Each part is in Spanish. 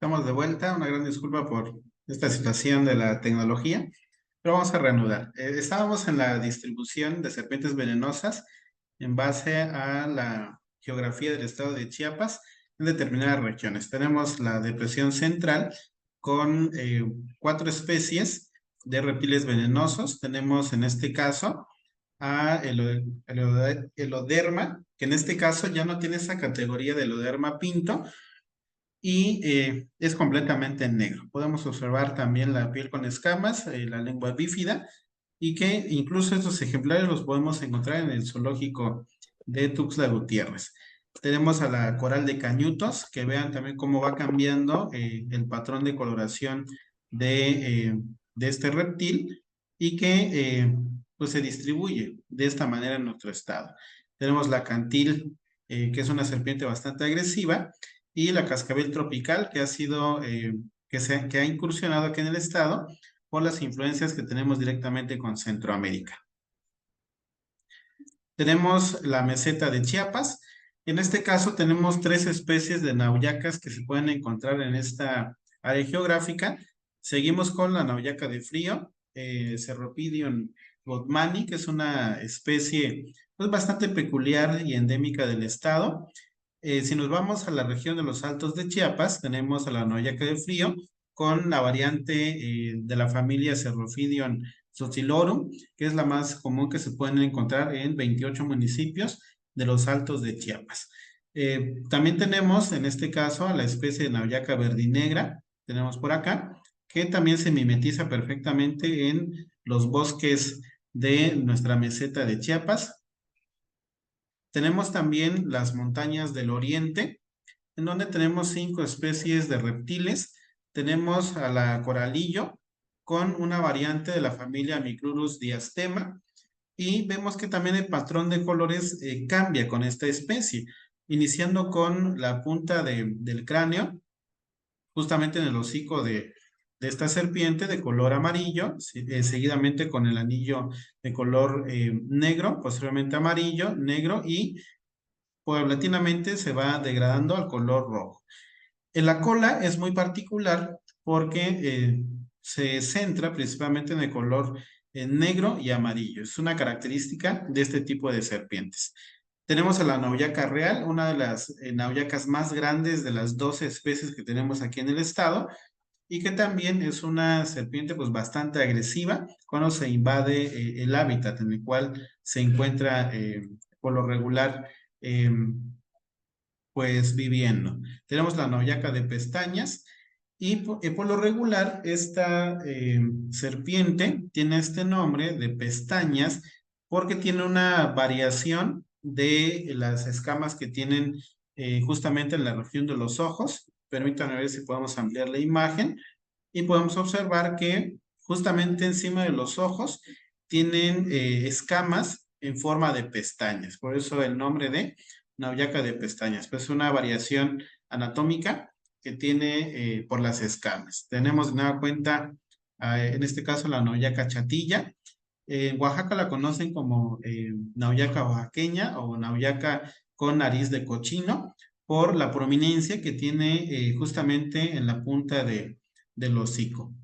Estamos de vuelta, una gran disculpa por esta situación de la tecnología, pero vamos a reanudar. Estábamos en la distribución de serpientes venenosas en base a la geografía del estado de Chiapas en determinadas regiones. Tenemos la depresión central con 4 especies de reptiles venenosos. Tenemos en este caso a Eloderma, que en este caso ya no tiene esa categoría de Eloderma pinto, y es completamente negro. Podemos observar también la piel con escamas, la lengua bífida, y que incluso estos ejemplares los podemos encontrar en el zoológico de Tuxtla Gutiérrez. Tenemos a la coral de cañutos, que vean también cómo va cambiando el patrón de coloración de este reptil y que pues se distribuye de esta manera en nuestro estado. Tenemos la cantil, que es una serpiente bastante agresiva, y la cascabel tropical, que ha sido, que ha incursionado aquí en el estado por las influencias que tenemos directamente con Centroamérica. Tenemos la meseta de Chiapas. En este caso tenemos 3 especies de nauyacas que se pueden encontrar en esta área geográfica. Seguimos con la nauyaca de frío, Cerropidion gottmani, que es una especie pues, bastante peculiar y endémica del estado. Si nos vamos a la región de los Altos de Chiapas, tenemos a la Noyaca de Frío con la variante de la familia Cerrophidion socilorum, que es la más común que se pueden encontrar en 28 municipios de los Altos de Chiapas. También tenemos en este caso a la especie de Nauyaca verdinegra, tenemos por acá, que también se mimetiza perfectamente en los bosques de nuestra meseta de Chiapas. Tenemos también las montañas del oriente, en donde tenemos 5 especies de reptiles. Tenemos a la coralillo con una variante de la familia Micrurus diastema, y vemos que también el patrón de colores cambia con esta especie, iniciando con la punta del cráneo, justamente en el hocico de esta serpiente de color amarillo, seguidamente con el anillo de color negro, posteriormente amarillo, negro, y paulatinamente se va degradando al color rojo. En la cola es muy particular porque se centra principalmente en el color negro y amarillo. Es una característica de este tipo de serpientes. Tenemos a la nauyaca real, una de las nauyacas más grandes de las 12 especies que tenemos aquí en el estado, y que también es una serpiente pues bastante agresiva cuando se invade el hábitat en el cual se encuentra por lo regular pues viviendo. Tenemos la nauyaca de pestañas, y por lo regular esta serpiente tiene este nombre de pestañas porque tiene una variación de las escamas que tienen justamente en la región de los ojos. Permítanme ver si podemos ampliar la imagen y podemos observar que justamente encima de los ojos tienen escamas en forma de pestañas. Por eso el nombre de nauyaca de pestañas, pues es una variación anatómica que tiene por las escamas. Tenemos de nueva cuenta, en este caso, la nauyaca chatilla. En Oaxaca la conocen como nauyaca oaxaqueña o nauyaca con nariz de cochino por la prominencia que tiene justamente en la punta del hocico.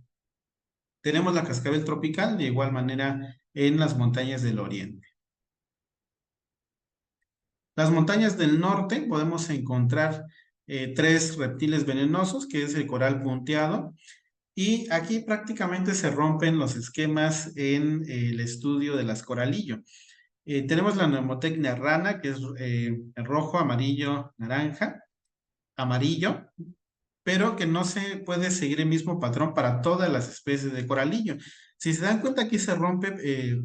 Tenemos la cascabel tropical de igual manera en las montañas del oriente. Las montañas del norte podemos encontrar 3 reptiles venenosos, que es el coral punteado, y aquí prácticamente se rompen los esquemas en el estudio de las coralillo. Tenemos la Pneumotecnia rana, que es rojo, amarillo, naranja, amarillo, pero que no se puede seguir el mismo patrón para todas las especies de coralillo. Si se dan cuenta, aquí se rompe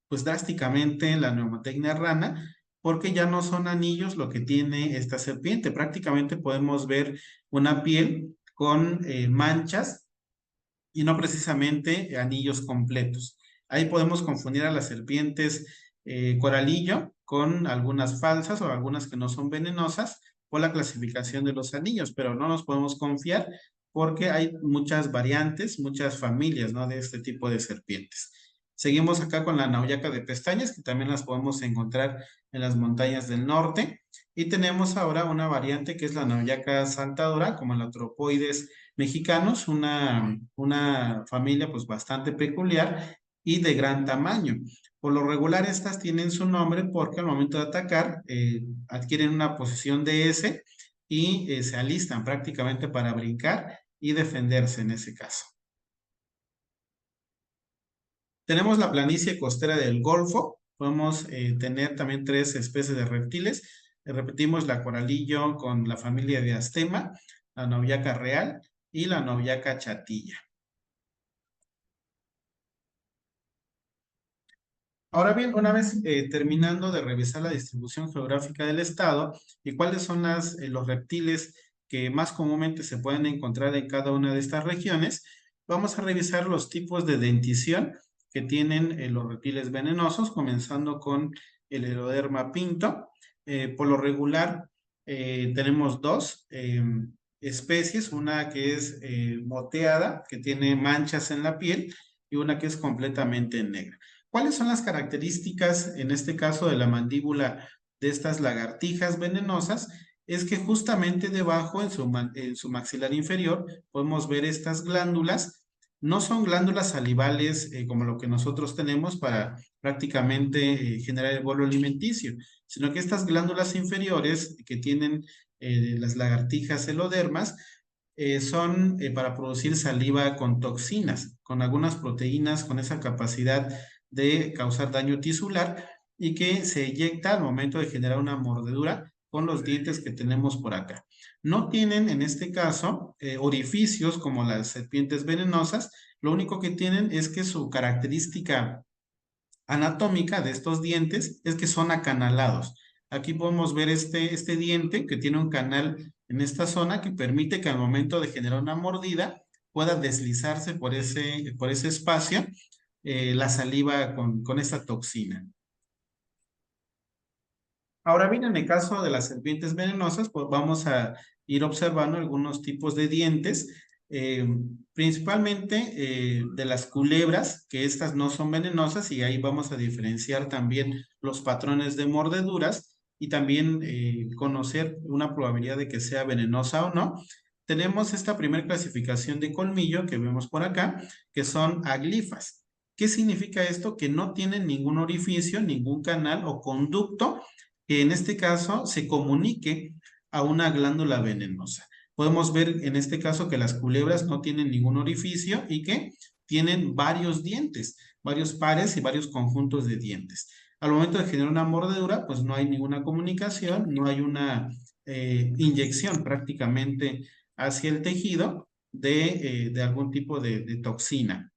pues drásticamente la Pneumotecnia rana, porque ya no son anillos lo que tiene esta serpiente. Prácticamente podemos ver una piel con manchas y no precisamente anillos completos. Ahí podemos confundir a las serpientes coralillo con algunas falsas o algunas que no son venenosas por la clasificación de los anillos, pero no nos podemos confiar porque hay muchas variantes, muchas familias, ¿no?, de este tipo de serpientes. Seguimos acá con la nauyaca de pestañas, que también las podemos encontrar en las montañas del norte. Y tenemos ahora una variante que es la nauyaca saltadora, como la Tropoides mexicanos, una familia pues bastante peculiar y de gran tamaño. Por lo regular estas tienen su nombre porque al momento de atacar adquieren una posición de S y se alistan prácticamente para brincar y defenderse en ese caso. Tenemos la planicie costera del Golfo. Podemos tener también tres especies de reptiles. Repetimos la coralillo con la familia de Astema, la nauyaca real y la nauyaca chatilla. Ahora bien, una vez terminando de revisar la distribución geográfica del estado y cuáles son los reptiles que más comúnmente se pueden encontrar en cada una de estas regiones, vamos a revisar los tipos de dentición que tienen los reptiles venenosos, comenzando con el Heloderma pinto. Por lo regular, tenemos dos especies, una que es moteada, que tiene manchas en la piel, y una que es completamente negra. ¿Cuáles son las características, en este caso, de la mandíbula de estas lagartijas venenosas? Es que justamente debajo, en su maxilar inferior, podemos ver estas glándulas. No son glándulas salivales como lo que nosotros tenemos para prácticamente generar el bolo alimenticio, sino que estas glándulas inferiores que tienen las lagartijas helodermas son para producir saliva con toxinas, con algunas proteínas, con esa capacidad de causar daño tisular y que se eyecta al momento de generar una mordedura con los dientes que tenemos por acá. No tienen en este caso orificios como las serpientes venenosas, lo único que tienen es que su característica anatómica de estos dientes es que son acanalados. Aquí podemos ver este diente que tiene un canal en esta zona que permite que al momento de generar una mordida pueda deslizarse por ese espacio la saliva con esta toxina. Ahora bien, en el caso de las serpientes venenosas, pues vamos a ir observando algunos tipos de dientes, eh, principalmente de las culebras, que estas no son venenosas y ahí vamos a diferenciar también los patrones de mordeduras y también conocer una probabilidad de que sea venenosa o no. Tenemos esta primera clasificación de colmillo que vemos por acá, que son aglifas. ¿Qué significa esto? Que no tienen ningún orificio, ningún canal o conducto que en este caso se comunique a una glándula venenosa. Podemos ver en este caso que las culebras no tienen ningún orificio y que tienen varios dientes, varios pares y varios conjuntos de dientes. Al momento de generar una mordedura, pues no hay ninguna comunicación, no hay una inyección prácticamente hacia el tejido de algún tipo de toxina.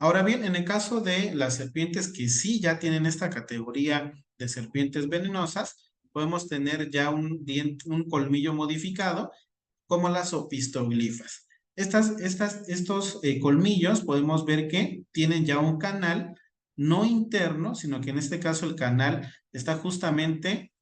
Ahora bien, en el caso de las serpientes que sí ya tienen esta categoría de serpientes venenosas, podemos tener ya un colmillo modificado como las opistoglifas. Estos colmillos podemos ver que tienen ya un canal no interno, sino que en este caso el canal está justamente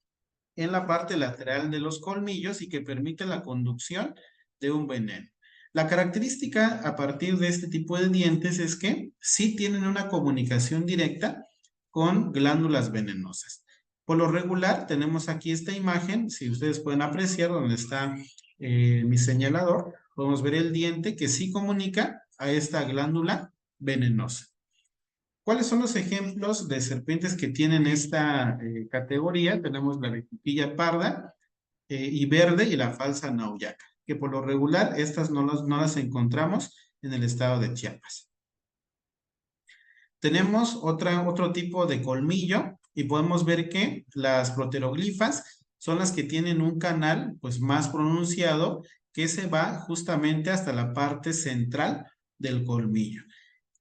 en la parte lateral de los colmillos y que permite la conducción de un veneno. La característica a partir de este tipo de dientes es que sí tienen una comunicación directa con glándulas venenosas. Por lo regular, tenemos aquí esta imagen, si ustedes pueden apreciar donde está mi señalador, podemos ver el diente que sí comunica a esta glándula venenosa. ¿Cuáles son los ejemplos de serpientes que tienen esta categoría? Tenemos la vitipilla parda y verde y la falsa nauyaca, que por lo regular estas no las encontramos en el estado de Chiapas. Tenemos otro tipo de colmillo y podemos ver que las proteroglifas son las que tienen un canal pues más pronunciado que se va justamente hasta la parte central del colmillo.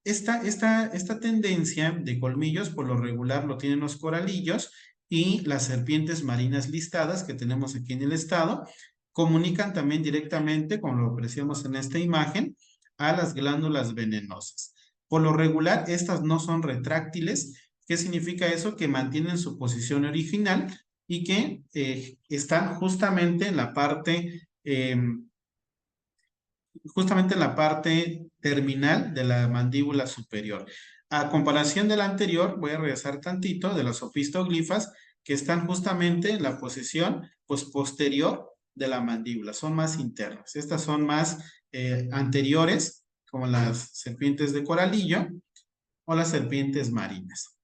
Esta tendencia de colmillos por lo regular lo tienen los coralillos y las serpientes marinas listadas que tenemos aquí en el estado, comunican también directamente, como lo apreciamos en esta imagen, a las glándulas venenosas. Por lo regular, estas no son retráctiles. ¿Qué significa eso? Que mantienen su posición original y que están justamente en la parte terminal de la mandíbula superior. A comparación de la anterior, voy a regresar tantito, de las opistoglifas, que están justamente en la posición pues, posterior de la mandíbula, son más internas. Estas son más anteriores, como las serpientes de coralillo o las serpientes marinas.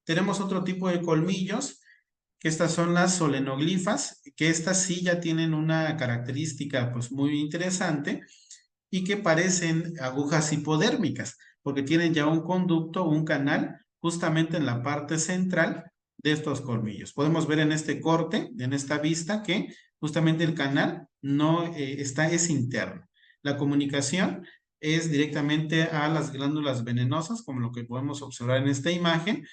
Tenemos otro tipo de colmillos, que estas son las solenoglifas, que estas sí ya tienen una característica pues muy interesante y que parecen agujas hipodérmicas, porque tienen ya un conducto, un canal, justamente en la parte central de estos colmillos. Podemos ver en este corte, en esta vista, que justamente el canal no es interno. La comunicación es directamente a las glándulas venenosas, como lo que podemos observar en esta imagen,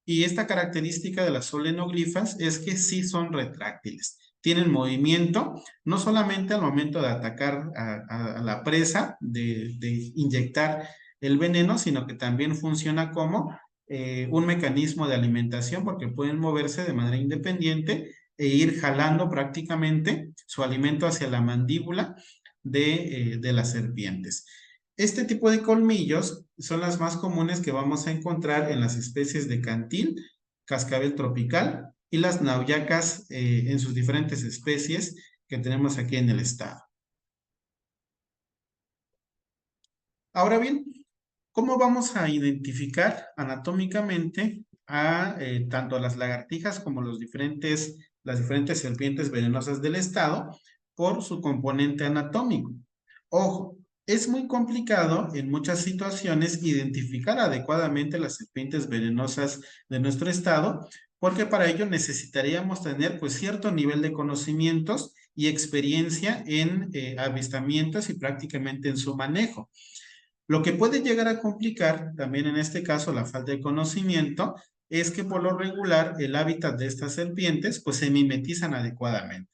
y esta característica de las solenoglifas es que sí son retráctiles. Tienen movimiento, no solamente al momento de atacar a la presa, de inyectar el veneno, sino que también funciona como un mecanismo de alimentación porque pueden moverse de manera independiente e ir jalando prácticamente su alimento hacia la mandíbula de las serpientes. Este tipo de colmillos son las más comunes que vamos a encontrar en las especies de cantil, cascabel tropical y las nauyacas en sus diferentes especies que tenemos aquí en el estado. Ahora bien, ¿cómo vamos a identificar anatómicamente a tanto las lagartijas como las diferentes serpientes venenosas del estado por su componente anatómico? Ojo, es muy complicado en muchas situaciones identificar adecuadamente las serpientes venenosas de nuestro estado, porque para ello necesitaríamos tener pues cierto nivel de conocimientos y experiencia en avistamientos y prácticamente en su manejo. Lo que puede llegar a complicar también en este caso la falta de conocimiento es que por lo regular el hábitat de estas serpientes pues se mimetizan adecuadamente.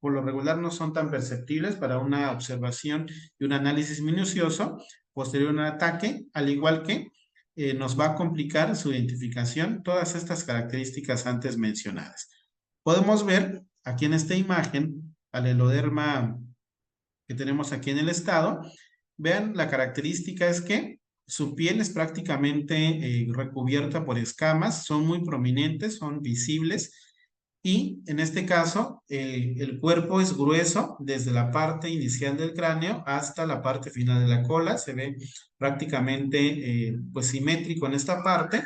Por lo regular no son tan perceptibles para una observación y un análisis minucioso posterior a un ataque, al igual que nos va a complicar su identificación todas estas características antes mencionadas. Podemos ver aquí en esta imagen al heloderma que tenemos aquí en el estado. Vean, la característica es que su piel es prácticamente recubierta por escamas, son muy prominentes, son visibles y en este caso el cuerpo es grueso desde la parte inicial del cráneo hasta la parte final de la cola, se ve prácticamente pues simétrico en esta parte.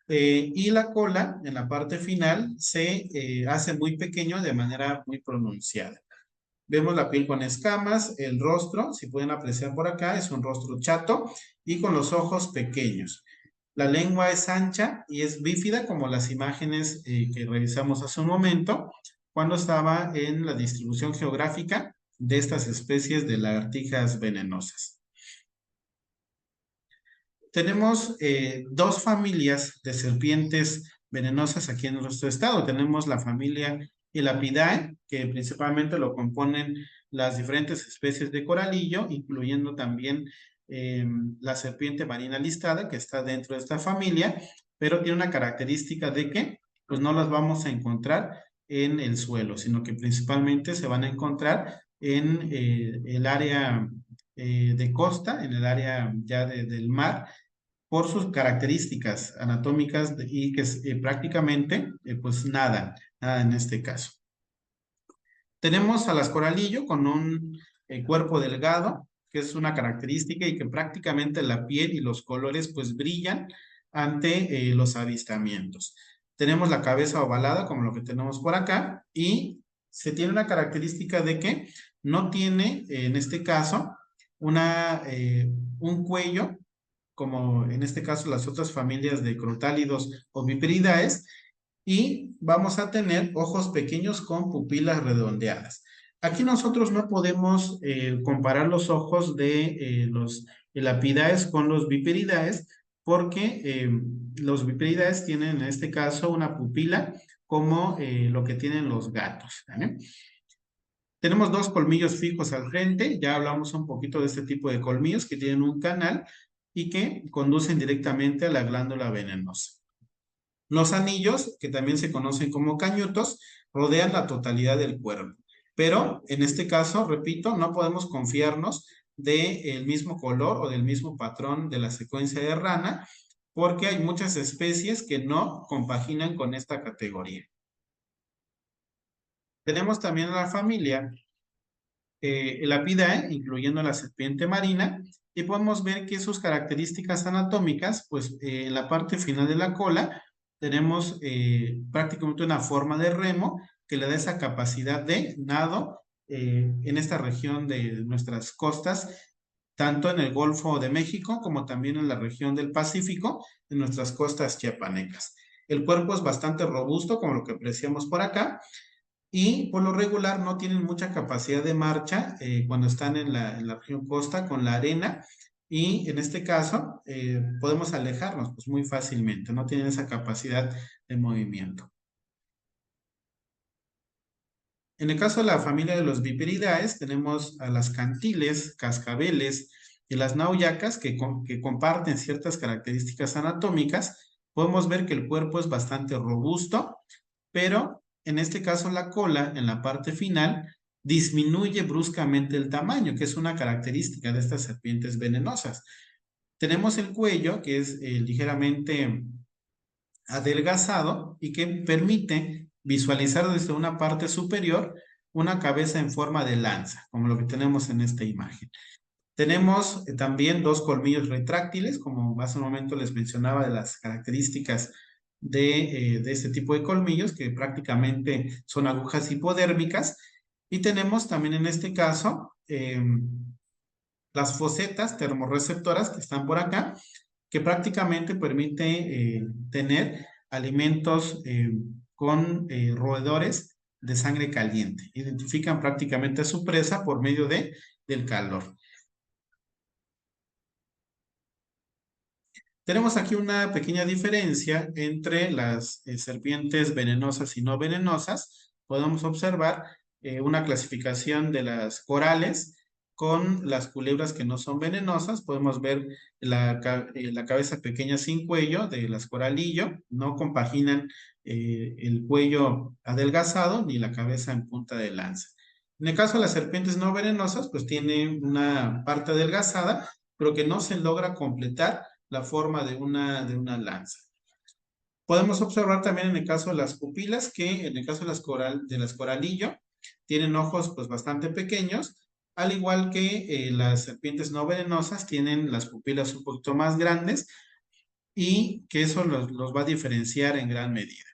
Y la cola en la parte final se hace muy pequeño de manera muy pronunciada. Vemos la piel con escamas, el rostro, si pueden apreciar por acá, es un rostro chato y con los ojos pequeños. La lengua es ancha y es bífida como las imágenes que revisamos hace un momento cuando estaba en la distribución geográfica de estas especies de lagartijas venenosas. Tenemos dos familias de serpientes venenosas aquí en nuestro estado. Tenemos la familia Elapidae, que principalmente lo componen las diferentes especies de coralillo, incluyendo también la serpiente marina listada, que está dentro de esta familia, pero tiene una característica de que pues no las vamos a encontrar en el suelo, sino que principalmente se van a encontrar en el área de costa, en el área ya del mar, por sus características anatómicas y que prácticamente pues nada en este caso. Tenemos a las coralillo con un cuerpo delgado, que es una característica y que prácticamente la piel y los colores pues brillan ante los avistamientos. Tenemos la cabeza ovalada como lo que tenemos por acá y se tiene una característica de que no tiene en este caso un cuello como en este caso las otras familias de crotálidos o viperidaes, y vamos a tener ojos pequeños con pupilas redondeadas. Aquí nosotros no podemos comparar los ojos de los elapidaes con los viperidaes porque los viperidaes tienen en este caso una pupila como lo que tienen los gatos. ¿Vale? Tenemos dos colmillos fijos al frente, ya hablamos un poquito de este tipo de colmillos que tienen un canal y que conducen directamente a la glándula venenosa. Los anillos, que también se conocen como cañutos, rodean la totalidad del cuerpo, pero en este caso, repito, no podemos confiarnos del mismo color o del mismo patrón de la secuencia de rana, porque hay muchas especies que no compaginan con esta categoría. Tenemos también a la familia Elapidae, incluyendo la serpiente marina, y podemos ver que sus características anatómicas, pues en la parte final de la cola tenemos prácticamente una forma de remo que le da esa capacidad de nado en esta región de nuestras costas, tanto en el Golfo de México como también en la región del Pacífico, en nuestras costas chiapanecas. El cuerpo es bastante robusto, como lo que apreciamos por acá, y por lo regular no tienen mucha capacidad de marcha cuando están en la región costa con la arena, y en este caso podemos alejarnos pues muy fácilmente, no tienen esa capacidad de movimiento. En el caso de la familia de los Viperidaes, tenemos a las cantiles, cascabeles y las nauyacas que comparten ciertas características anatómicas. Podemos ver que el cuerpo es bastante robusto, pero en este caso la cola en la parte final disminuye bruscamente el tamaño, que es una característica de estas serpientes venenosas. Tenemos el cuello, que es ligeramente adelgazado y que permite visualizar desde una parte superior una cabeza en forma de lanza, como lo que tenemos en esta imagen. Tenemos también dos colmillos retráctiles, como hace un momento les mencionaba de las características de este tipo de colmillos, que prácticamente son agujas hipodérmicas. Y tenemos también en este caso las fosetas termorreceptoras que están por acá, que prácticamente permite tener alimentos con roedores de sangre caliente. Identifican prácticamente a su presa por medio del calor. Tenemos aquí una pequeña diferencia entre las serpientes venenosas y no venenosas. Podemos observar una clasificación de las corales con las culebras que no son venenosas. Podemos ver la cabeza pequeña sin cuello de las coralillo. No compaginan el cuello adelgazado ni la cabeza en punta de lanza. En el caso de las serpientes no venenosas, pues tiene una parte adelgazada, pero que no se logra completar la forma de una lanza. Podemos observar también en el caso de las pupilas que en el caso de las coralillo tienen ojos pues bastante pequeños, al igual que las serpientes no venenosas tienen las pupilas un poquito más grandes, y que eso los va a diferenciar en gran medida.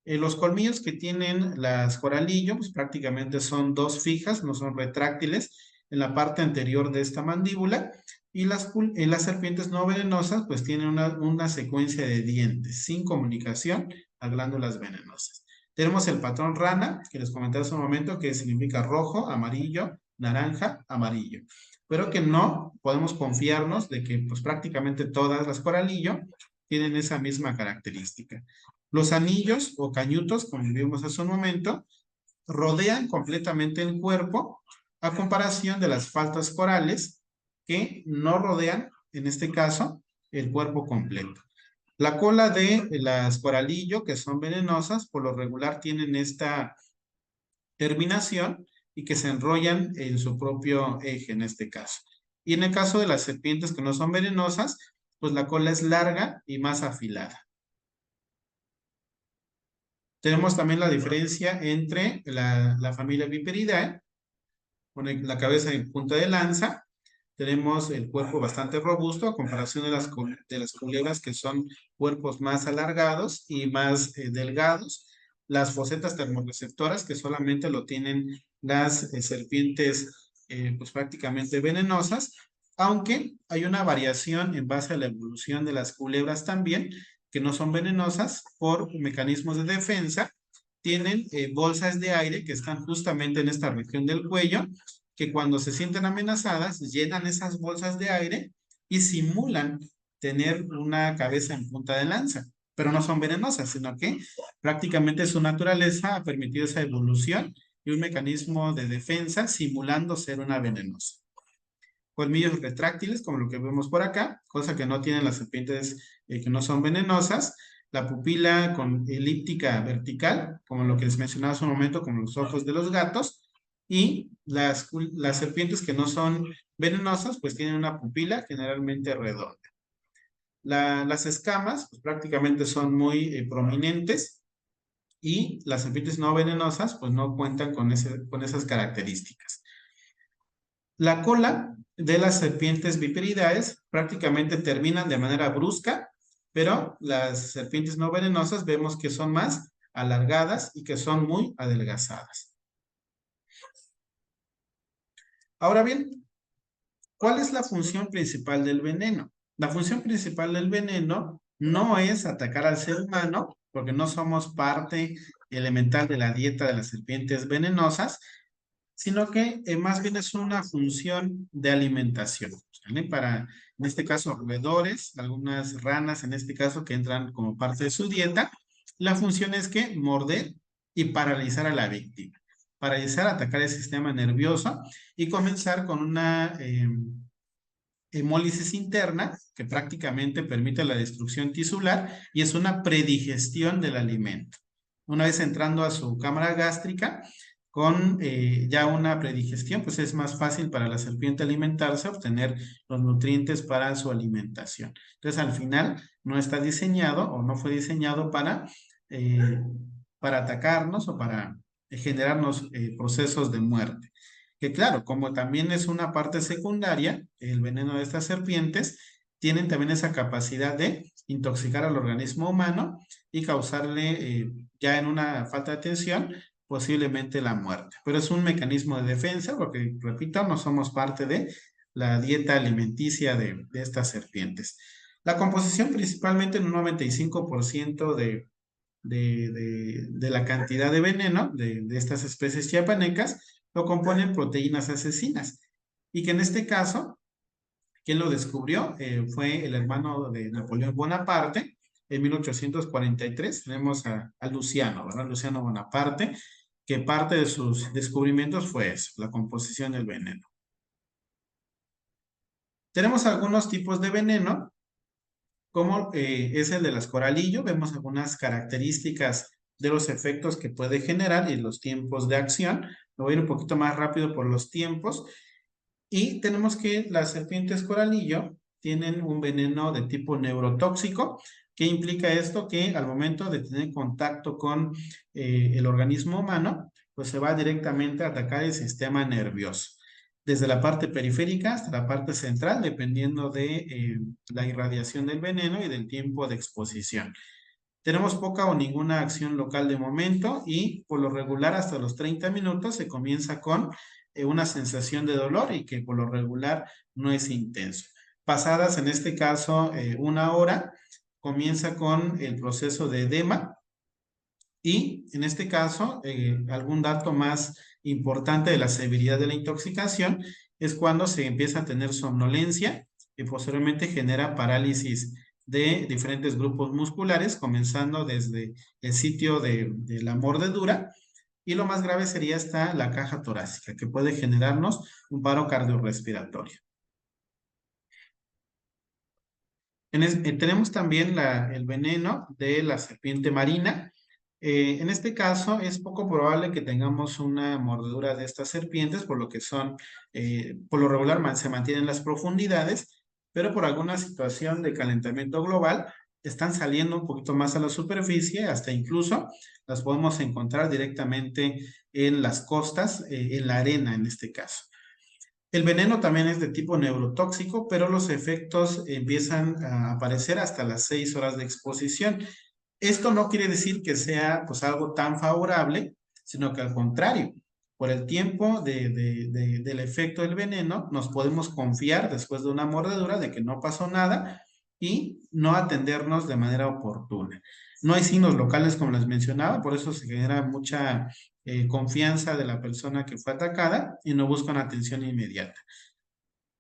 Los colmillos que tienen las coralillo pues prácticamente son dos fijas, no son retráctiles, en la parte anterior de esta mandíbula, y las serpientes no venenosas pues tienen una secuencia de dientes sin comunicación a glándulas venenosas. Tenemos el patrón rana, que les comenté hace un momento, que significa rojo, amarillo, naranja, amarillo, pero que no podemos confiarnos de que pues prácticamente todas las coralillo tienen esa misma característica. Los anillos o cañutos, como vimos hace un momento, rodean completamente el cuerpo, a comparación de las faltas corales que no rodean, en este caso, el cuerpo completo. La cola de las coralillo, que son venenosas, por lo regular tienen esta terminación y que se enrollan en su propio eje en este caso. Y en el caso de las serpientes que no son venenosas, pues la cola es larga y más afilada. Tenemos también la diferencia entre la familia Viperidae, con la cabeza en punta de lanza. Tenemos el cuerpo bastante robusto a comparación de las culebras, que son cuerpos más alargados y más delgados. Las fosetas termorreceptoras, que solamente lo tienen las serpientes pues prácticamente venenosas, aunque hay una variación en base a la evolución de las culebras también, que no son venenosas por mecanismos de defensa. Tienen bolsas de aire que están justamente en esta región del cuello, que cuando se sienten amenazadas, llenan esas bolsas de aire y simulan tener una cabeza en punta de lanza, pero no son venenosas, sino que prácticamente su naturaleza ha permitido esa evolución y un mecanismo de defensa simulando ser una venenosa. Colmillos retráctiles, como lo que vemos por acá, cosa que no tienen las serpientes que no son venenosas. La pupila con elíptica vertical, como lo que les mencionaba hace un momento, como los ojos de los gatos. Y las serpientes que no son venenosas, pues tienen una pupila generalmente redonda. Las escamas pues, prácticamente son muy prominentes y las serpientes no venenosas pues no cuentan con esas características. La cola de las serpientes viperidaes prácticamente terminan de manera brusca, pero las serpientes no venenosas vemos que son más alargadas y que son muy adelgazadas. Ahora bien, ¿cuál es la función principal del veneno? La función principal del veneno no es atacar al ser humano, porque no somos parte elemental de la dieta de las serpientes venenosas, sino que más bien es una función de alimentación, ¿vale? Para, en este caso, roedores, algunas ranas, en este caso, que entran como parte de su dieta, la función es que morder y paralizar a la víctima. Paralizar, atacar el sistema nervioso y comenzar con una hemólisis interna que prácticamente permite la destrucción tisular y es una predigestión del alimento. Una vez entrando a su cámara gástrica, con ya una predigestión, pues es más fácil para la serpiente alimentarse, obtener los nutrientes para su alimentación. Entonces, al final, no está diseñado o no fue diseñado para atacarnos o para generarnos procesos de muerte. Que claro, como también es una parte secundaria, el veneno de estas serpientes, tienen también esa capacidad de intoxicar al organismo humano y causarle, ya en una falta de atención, posiblemente la muerte. Pero es un mecanismo de defensa, porque, repito, no somos parte de la dieta alimenticia de estas serpientes. La composición principalmente en un 95% de la cantidad de veneno de estas especies chiapanecas lo componen proteínas asesinas. Y que en este caso, ¿quién lo descubrió? Fue el hermano de Napoleón Bonaparte. En 1843 tenemos a Luciano, ¿verdad? Luciano Bonaparte, que parte de sus descubrimientos fue eso, la composición del veneno. Tenemos algunos tipos de veneno, como es el de las coralillo. Vemos algunas características de los efectos que puede generar y los tiempos de acción. Me voy a ir un poquito más rápido por los tiempos. Y tenemos que las serpientes coralillo tienen un veneno de tipo neurotóxico. ¿Qué implica esto? Que al momento de tener contacto con el organismo humano, pues se va directamente a atacar el sistema nervioso, desde la parte periférica hasta la parte central, dependiendo de la irradiación del veneno y del tiempo de exposición. Tenemos poca o ninguna acción local de momento y por lo regular hasta los 30 minutos se comienza con una sensación de dolor y que por lo regular no es intenso. Pasadas en este caso una hora, comienza con el proceso de edema y en este caso algún dato más importante de la severidad de la intoxicación es cuando se empieza a tener somnolencia y posteriormente genera parálisis de diferentes grupos musculares, comenzando desde el sitio de la mordedura, y lo más grave sería hasta la caja torácica, que puede generarnos un paro cardiorrespiratorio. Tenemos también el veneno de la serpiente marina. En este caso es poco probable que tengamos una mordedura de estas serpientes, por lo que por lo regular se mantienen en las profundidades, pero por alguna situación de calentamiento global están saliendo un poquito más a la superficie, hasta incluso las podemos encontrar directamente en las costas, en la arena en este caso. El veneno también es de tipo neurotóxico, pero los efectos empiezan a aparecer hasta las 6 horas de exposición. Esto no quiere decir que sea pues algo tan favorable, sino que al contrario, por el tiempo del efecto del veneno, nos podemos confiar después de una mordedura de que no pasó nada y no atendernos de manera oportuna. No hay signos locales como les mencionaba, por eso se genera mucha confianza de la persona que fue atacada y no buscan atención inmediata.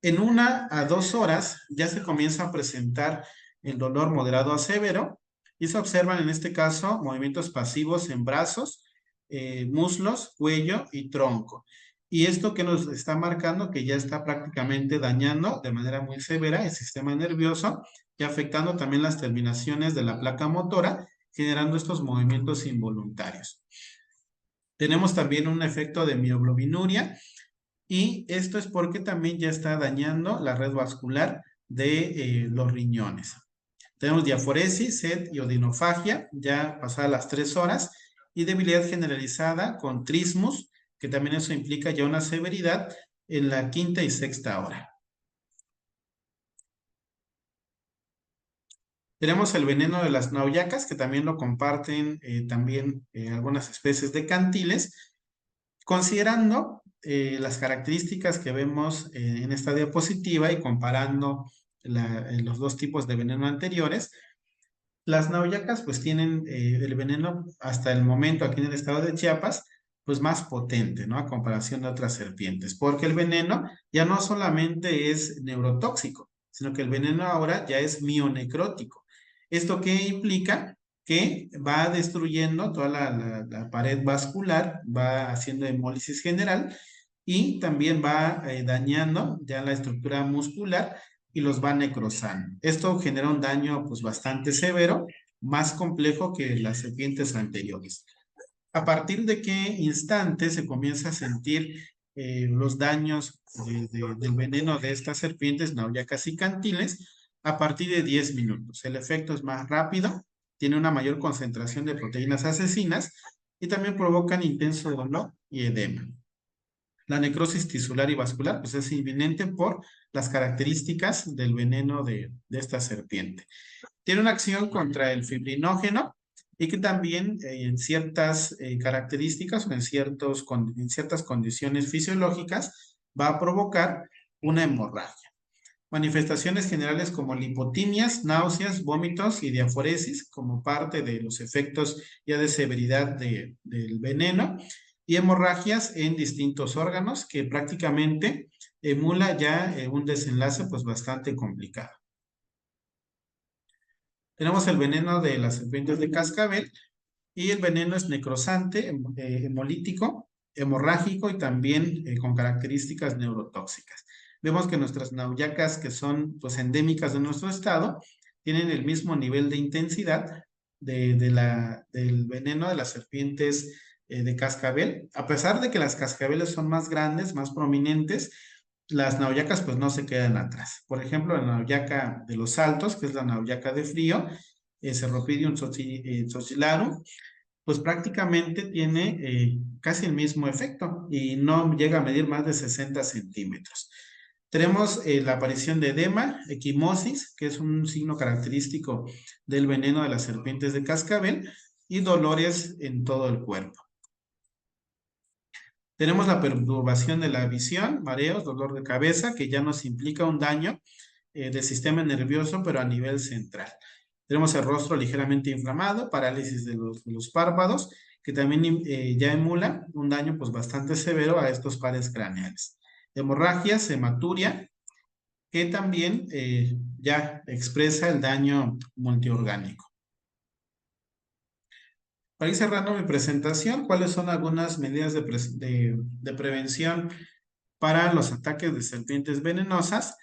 En 1 a 2 horas ya se comienza a presentar el dolor moderado a severo y se observan en este caso movimientos pasivos en brazos, muslos, cuello y tronco. Y esto que nos está marcando que ya está prácticamente dañando de manera muy severa el sistema nervioso y afectando también las terminaciones de la placa motora, generando estos movimientos involuntarios. Tenemos también un efecto de mioglobinuria, y esto es porque también ya está dañando la red vascular de los riñones. Tenemos diaforesis, sed y odinofagia, ya pasadas las 3 horas, y debilidad generalizada con trismus, que también eso implica ya una severidad en la 5ª y 6ª hora. Tenemos el veneno de las nauyacas, que también lo comparten algunas especies de cantiles, considerando las características que vemos en esta diapositiva y comparando los dos tipos de veneno anteriores. Las nauyacas pues tienen el veneno hasta el momento aquí en el estado de Chiapas pues más potente, ¿no? A comparación de otras serpientes, porque el veneno ya no solamente es neurotóxico, sino que el veneno ahora ya es mionecrótico. ¿Esto qué implica? Que va destruyendo toda la pared vascular, va haciendo hemólisis general y también va dañando ya la estructura muscular y los va necrosando. Esto genera un daño pues bastante severo, más complejo que las serpientes anteriores. ¿A partir de qué instante se comienza a sentir los daños del veneno de estas serpientes nauyacas y cantiles? A partir de 10 minutos. El efecto es más rápido, tiene una mayor concentración de proteínas asesinas y también provocan intenso dolor y edema. La necrosis tisular y vascular pues es inminente por las características del veneno de esta serpiente. Tiene una acción contra el fibrinógeno y que también en ciertas características o en ciertas condiciones fisiológicas va a provocar una hemorragia. Manifestaciones generales como lipotimias, náuseas, vómitos y diaforesis como parte de los efectos ya de severidad del veneno y hemorragias en distintos órganos que prácticamente emula ya un desenlace pues bastante complicado. Tenemos el veneno de las serpientes de cascabel y el veneno es necrosante, hemolítico, hemorrágico y también con características neurotóxicas. Vemos que nuestras nauyacas, que son pues endémicas de nuestro estado, tienen el mismo nivel de intensidad del veneno de las serpientes de cascabel. A pesar de que las cascabeles son más grandes, más prominentes, las nauyacas pues no se quedan atrás. Por ejemplo, la nauyaca de los Altos, que es la nauyaca de frío, Cerropidium tzochilarum, pues prácticamente tiene casi el mismo efecto y no llega a medir más de 60 centímetros. Tenemos la aparición de edema, equimosis, que es un signo característico del veneno de las serpientes de cascabel, y dolores en todo el cuerpo. Tenemos la perturbación de la visión, mareos, dolor de cabeza, que ya nos implica un daño del sistema nervioso, pero a nivel central. Tenemos el rostro ligeramente inflamado, parálisis de los párpados, que también ya emula un daño pues bastante severo a estos pares craneales. Hemorragias, hematuria, que también ya expresa el daño multiorgánico. Para ir cerrando mi presentación, ¿cuáles son algunas medidas de prevención para los ataques de serpientes venenosas?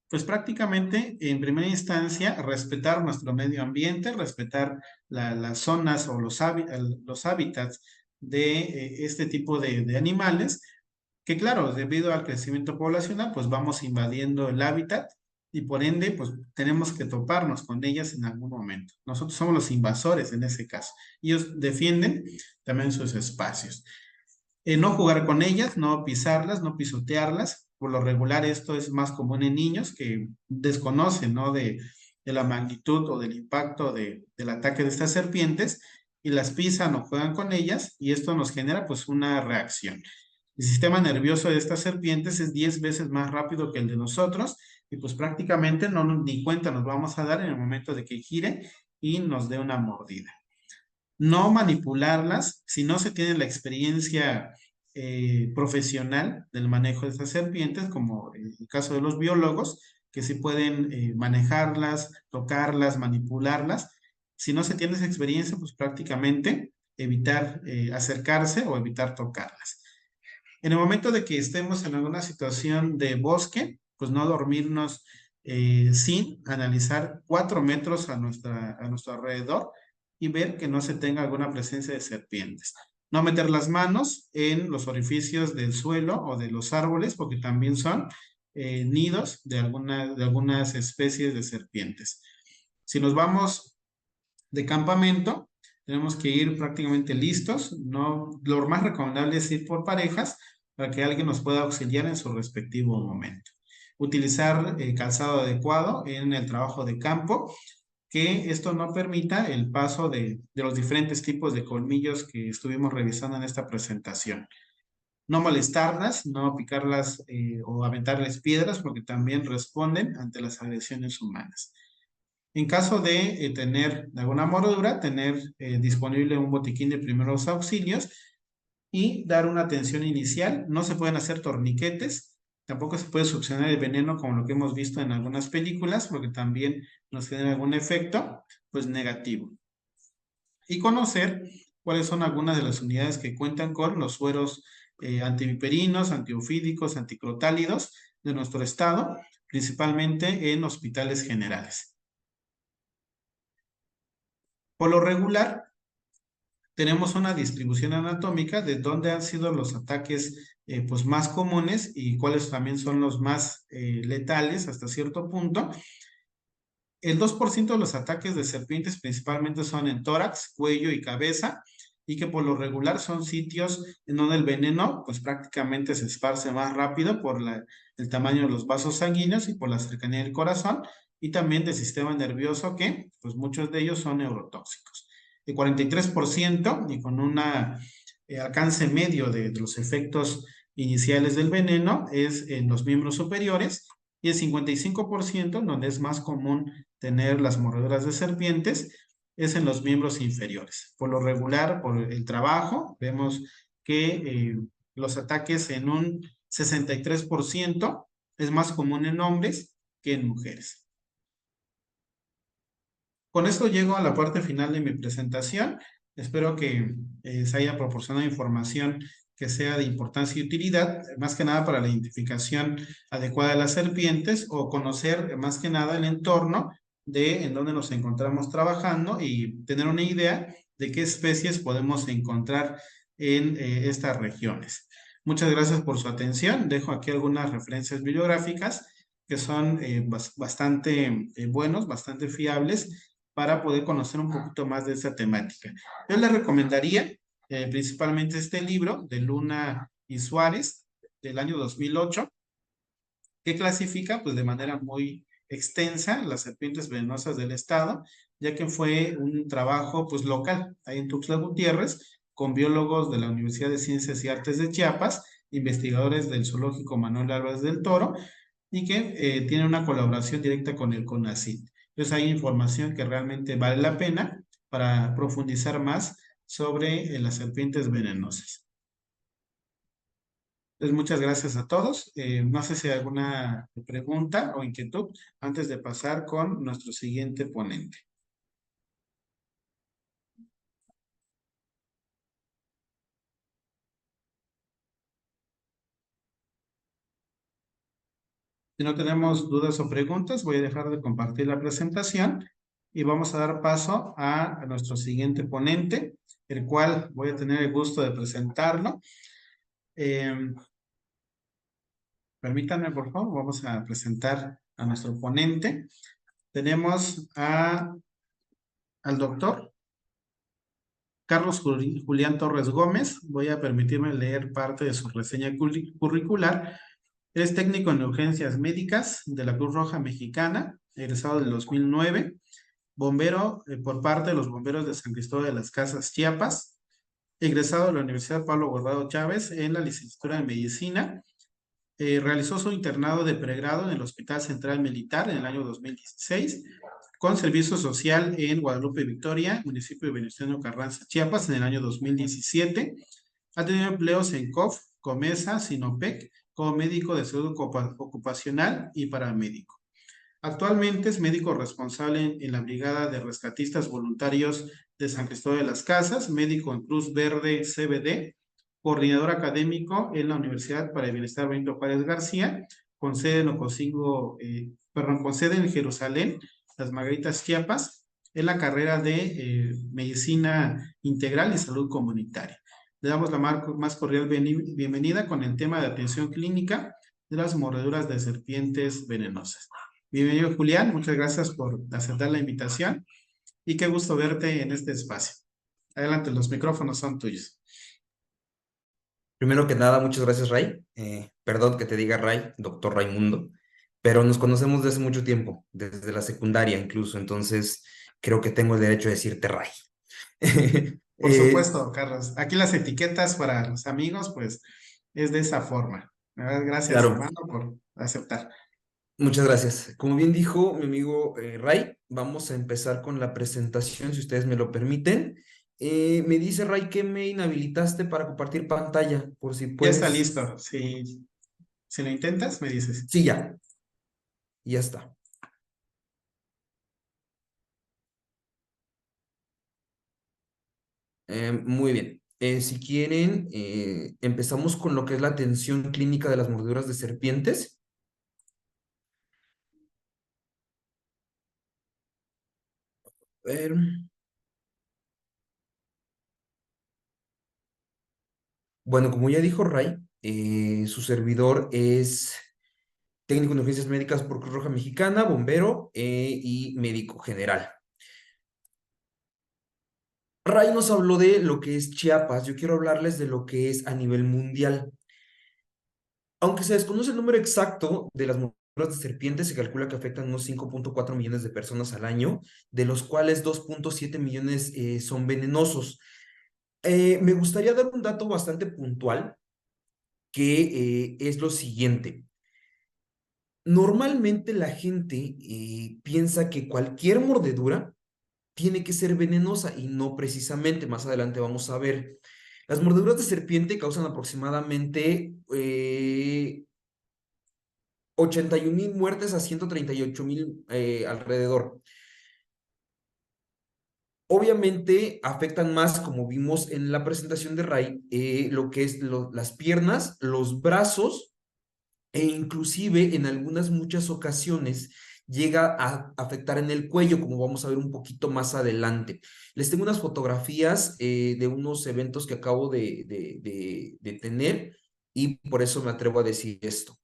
Pues prácticamente, en primera instancia, respetar nuestro medio ambiente, respetar las zonas o los hábitats de este tipo de animales, que claro, debido al crecimiento poblacional, pues vamos invadiendo el hábitat y por ende, pues tenemos que toparnos con ellas en algún momento. Nosotros somos los invasores en ese caso. Ellos defienden también sus espacios. No jugar con ellas, no pisarlas, no pisotearlas. Por lo regular esto es más común en niños que desconocen, ¿no? de la magnitud o del impacto del ataque de estas serpientes y las pisan o juegan con ellas y esto nos genera pues una reacción. El sistema nervioso de estas serpientes es 10 veces más rápido que el de nosotros y pues prácticamente ni cuenta nos vamos a dar en el momento de que gire y nos dé una mordida. No manipularlas si no se tiene la experiencia profesional del manejo de estas serpientes, como en el caso de los biólogos, que sí pueden manejarlas, tocarlas, manipularlas. Si no se tiene esa experiencia, pues prácticamente evitar acercarse o evitar tocarlas. En el momento de que estemos en alguna situación de bosque, pues no dormirnos sin analizar 4 metros a nuestro alrededor y ver que no se tenga alguna presencia de serpientes. No meter las manos en los orificios del suelo o de los árboles porque también son nidos de algunas especies de serpientes. Si nos vamos de campamento, tenemos que ir prácticamente listos. No, lo más recomendable es ir por parejas para que alguien nos pueda auxiliar en su respectivo momento. Utilizar calzado adecuado en el trabajo de campo, que esto no permita el paso de los diferentes tipos de colmillos que estuvimos revisando en esta presentación. No molestarlas, no picarlas o aventarles piedras, porque también responden ante las agresiones humanas. En caso de tener alguna mordedura, tener disponible un botiquín de primeros auxilios y dar una atención inicial. No se pueden hacer torniquetes, tampoco se puede succionar el veneno como lo que hemos visto en algunas películas, porque también nos genera algún efecto, pues negativo. Y conocer cuáles son algunas de las unidades que cuentan con los sueros antiviperinos, antiofídicos, anticrotálidos de nuestro estado, principalmente en hospitales generales. Por lo regular, tenemos una distribución anatómica de dónde han sido los ataques pues más comunes y cuáles también son los más letales hasta cierto punto. El 2% de los ataques de serpientes principalmente son en tórax, cuello y cabeza, y que por lo regular son sitios en donde el veneno pues prácticamente se esparce más rápido por el tamaño de los vasos sanguíneos y por la cercanía del corazón, y también del sistema nervioso, que pues muchos de ellos son neurotóxicos. El 43% y con un alcance medio de los efectos iniciales del veneno es en los miembros superiores, y el 55%, donde es más común tener las mordeduras de serpientes, es en los miembros inferiores. Por lo regular, por el trabajo, vemos que los ataques en un 63% es más común en hombres que en mujeres. Con esto llego a la parte final de mi presentación. Espero que se haya proporcionado información que sea de importancia y utilidad, más que nada para la identificación adecuada de las serpientes, o conocer más que nada el entorno de en donde nos encontramos trabajando y tener una idea de qué especies podemos encontrar en estas regiones. Muchas gracias por su atención. Dejo aquí algunas referencias bibliográficas que son bastante buenos, bastante fiables, para poder conocer un poquito más de esa temática. Yo les recomendaría principalmente este libro de Luna y Suárez del año 2008, que clasifica pues de manera muy extensa las serpientes venenosas del estado, ya que fue un trabajo pues local ahí en Tuxtla Gutiérrez, con biólogos de la Universidad de Ciencias y Artes de Chiapas, investigadores del Zoológico Manuel Álvarez del Toro, y que tiene una colaboración directa con el CONACYT. Entonces hay información que realmente vale la pena para profundizar más sobre las serpientes venenosas. Entonces, muchas gracias a todos. No sé si hay alguna pregunta o inquietud antes de pasar con nuestro siguiente ponente. Si no tenemos dudas o preguntas, voy a dejar de compartir la presentación y vamos a dar paso a nuestro siguiente ponente, el cual voy a tener el gusto de presentarlo. Permítanme, por favor, vamos a presentar a nuestro ponente. Tenemos al doctor Carlos Julián Torres Gómez. Voy a permitirme leer parte de su reseña curricular. Es técnico en urgencias médicas de la Cruz Roja Mexicana, egresado del 2009, bombero por parte de los bomberos de San Cristóbal de las Casas, Chiapas, egresado de la Universidad Pablo Guardado Chávez en la licenciatura en Medicina. Realizó su internado de pregrado en el Hospital Central Militar en el año 2016, con servicio social en Guadalupe Victoria, municipio de Venustiano Carranza, Chiapas, en el año 2017. Ha tenido empleos en COF, COMESA, SINOPEC, como médico de salud ocupacional y paramédico. Actualmente es médico responsable en la Brigada de Rescatistas Voluntarios de San Cristóbal de las Casas, médico en Cruz Verde CBD, coordinador académico en la Universidad para el Bienestar Benito Juárez García, con sede en Jerusalén, Las Margaritas, Chiapas, en la carrera de Medicina Integral y Salud Comunitaria. Le damos la más cordial bienvenida con el tema de atención clínica de las mordeduras de serpientes venenosas. Bienvenido, Julián. Muchas gracias por aceptar la invitación y qué gusto verte en este espacio. Adelante, los micrófonos son tuyos. Primero que nada, muchas gracias, Ray. Perdón que te diga Ray, doctor Raimundo, pero nos conocemos desde hace mucho tiempo, desde la secundaria incluso, entonces creo que tengo el derecho de decirte Ray. Por Eh, supuesto, Carlos. Aquí las etiquetas para los amigos, pues es de esa forma. Gracias, claro, hermano, por aceptar. muchas gracias. Como bien dijo mi amigo Ray, vamos a empezar con la presentación, si ustedes me lo permiten. Me dice Ray que me inhabilitaste para compartir pantalla, por si Ya está puedes. listo. Si lo intentas, me dices. Sí, ya está. Muy bien. Si quieren, empezamos con lo que es la atención clínica de las mordeduras de serpientes. A ver, bueno, como ya dijo Ray, su servidor es técnico en urgencias médicas por Cruz Roja Mexicana, bombero y médico general. Ray nos habló de lo que es Chiapas. Yo quiero hablarles de lo que es a nivel mundial. Aunque se desconoce el número exacto de las mordeduras de serpientes, se calcula que afectan unos 5.4 millones de personas al año, de los cuales 2.7 millones son venenosos. Me gustaría dar un dato bastante puntual, que es lo siguiente. Normalmente la gente piensa que cualquier mordedura tiene que ser venenosa y no precisamente. Más adelante vamos a ver. Las mordeduras de serpiente causan aproximadamente 81,000 muertes a 138,000 alrededor. Obviamente afectan más, como vimos en la presentación de Ray, lo que es las piernas, los brazos e inclusive en algunas muchas ocasiones llega a afectar en el cuello, como vamos a ver un poquito más adelante. Les tengo unas fotografías de unos eventos que acabo de tener y por eso me atrevo a decir esto.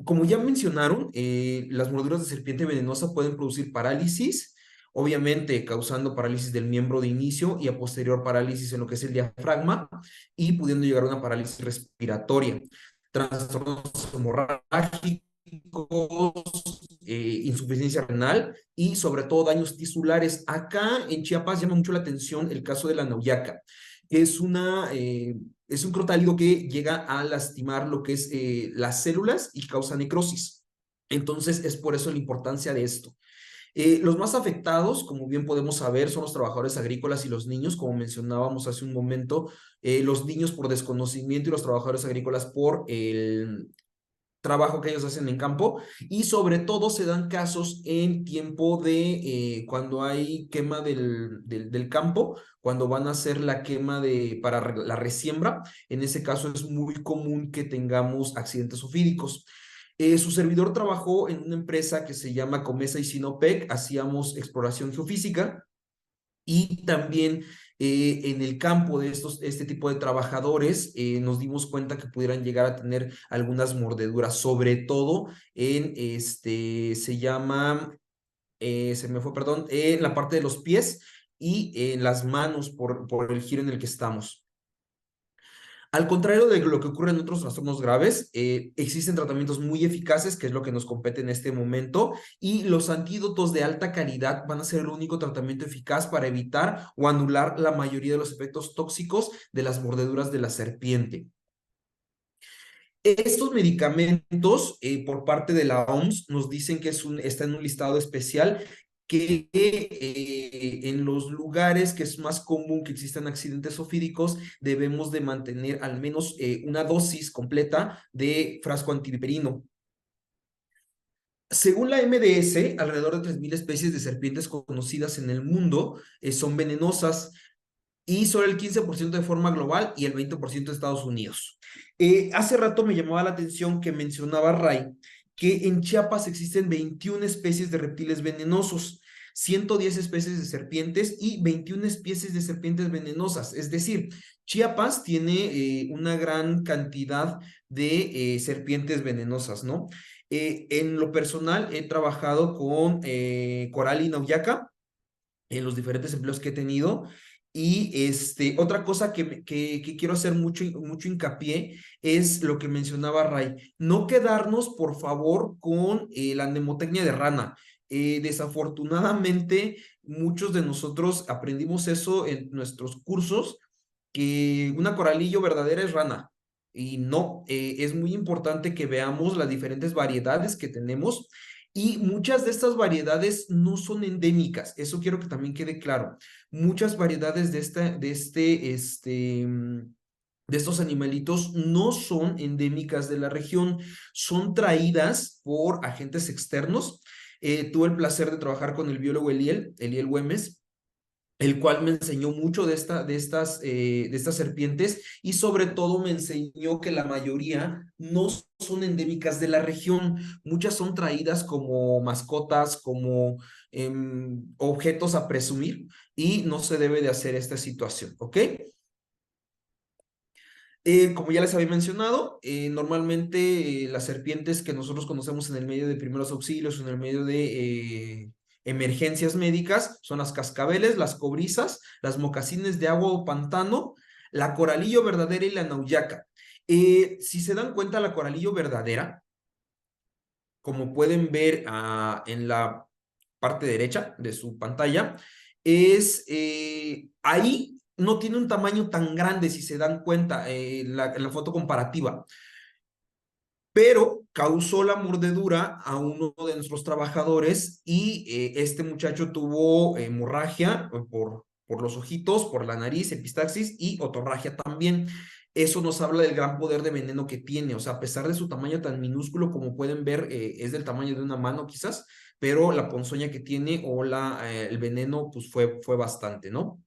Como ya mencionaron, las mordeduras de serpiente venenosa pueden producir parálisis, obviamente causando parálisis del miembro de inicio y a posterior parálisis en lo que es el diafragma y pudiendo llegar a una parálisis respiratoria, trastornos hemorrágicos, insuficiencia renal y sobre todo daños tisulares. Acá en Chiapas llama mucho la atención el caso de la nauyaca, que es un crotálido que llega a lastimar lo que es las células y causa necrosis. Entonces, es por eso la importancia de esto. Los más afectados, como bien podemos saber, son los trabajadores agrícolas y los niños, como mencionábamos hace un momento, los niños por desconocimiento y los trabajadores agrícolas por el trabajo que ellos hacen en campo, y sobre todo se dan casos en tiempo de cuando hay quema del campo, cuando van a hacer la quema para la resiembra. En ese caso es muy común que tengamos accidentes ofídicos. Su servidor trabajó en una empresa que se llama Comesa y Sinopec, hacíamos exploración geofísica y también en el campo de este tipo de trabajadores nos dimos cuenta que pudieran llegar a tener algunas mordeduras, sobre todo se llama, se me fue, perdón, en la parte de los pies y en las manos por el giro en el que estamos. Al contrario de lo que ocurre en otros trastornos graves, existen tratamientos muy eficaces, que es lo que nos compete en este momento, y los antídotos de alta calidad van a ser el único tratamiento eficaz para evitar o anular la mayoría de los efectos tóxicos de las mordeduras de la serpiente. Estos medicamentos, por parte de la OMS, nos dicen que está en un listado especial que en los lugares que es más común que existan accidentes ofídicos, debemos de mantener al menos una dosis completa de frasco antiviperino. Según la MDS, alrededor de 3,000 especies de serpientes conocidas en el mundo son venenosas, y solo el 15% de forma global y el 20% de Estados Unidos. Hace rato me llamaba la atención que mencionaba Ray que en Chiapas existen 21 especies de reptiles venenosos, 110 especies de serpientes y 21 especies de serpientes venenosas. Es decir, Chiapas tiene una gran cantidad de serpientes venenosas, ¿no? En lo personal, he trabajado con coral y nauyaca en los diferentes empleos que he tenido. Y otra cosa que quiero hacer mucho hincapié es lo que mencionaba Ray. No quedarnos, por favor, con la mnemotecnia de rana. Desafortunadamente, muchos de nosotros aprendimos eso en nuestros cursos, que una coralillo verdadera es rana. Y no, es muy importante que veamos las diferentes variedades que tenemos y muchas de estas variedades no son endémicas, eso quiero que también quede claro. Muchas variedades de estos animalitos no son endémicas de la región, son traídas por agentes externos. Tuve el placer de trabajar con el biólogo Eliel Güemes, el cual me enseñó mucho de estas serpientes y sobre todo me enseñó que la mayoría no son endémicas de la región, muchas son traídas como mascotas, como objetos a presumir y no se debe de hacer esta situación, ¿ok? Como ya les había mencionado, normalmente las serpientes que nosotros conocemos en el medio de primeros auxilios, en el medio de emergencias médicas, son las cascabeles, las cobrizas, las mocasines de agua o pantano, la coralillo verdadera y la nauyaca. Si se dan cuenta, la coralillo verdadera, como pueden ver en la parte derecha de su pantalla, ahí no tiene un tamaño tan grande si se dan cuenta en la foto comparativa, pero causó la mordedura a uno de nuestros trabajadores y este muchacho tuvo hemorragia por los ojitos, por la nariz, epistaxis y otorragia también. Eso nos habla del gran poder de veneno que tiene, o sea, a pesar de su tamaño tan minúsculo, como pueden ver, es del tamaño de una mano quizás, pero la ponzoña que tiene o el veneno pues fue bastante, ¿no?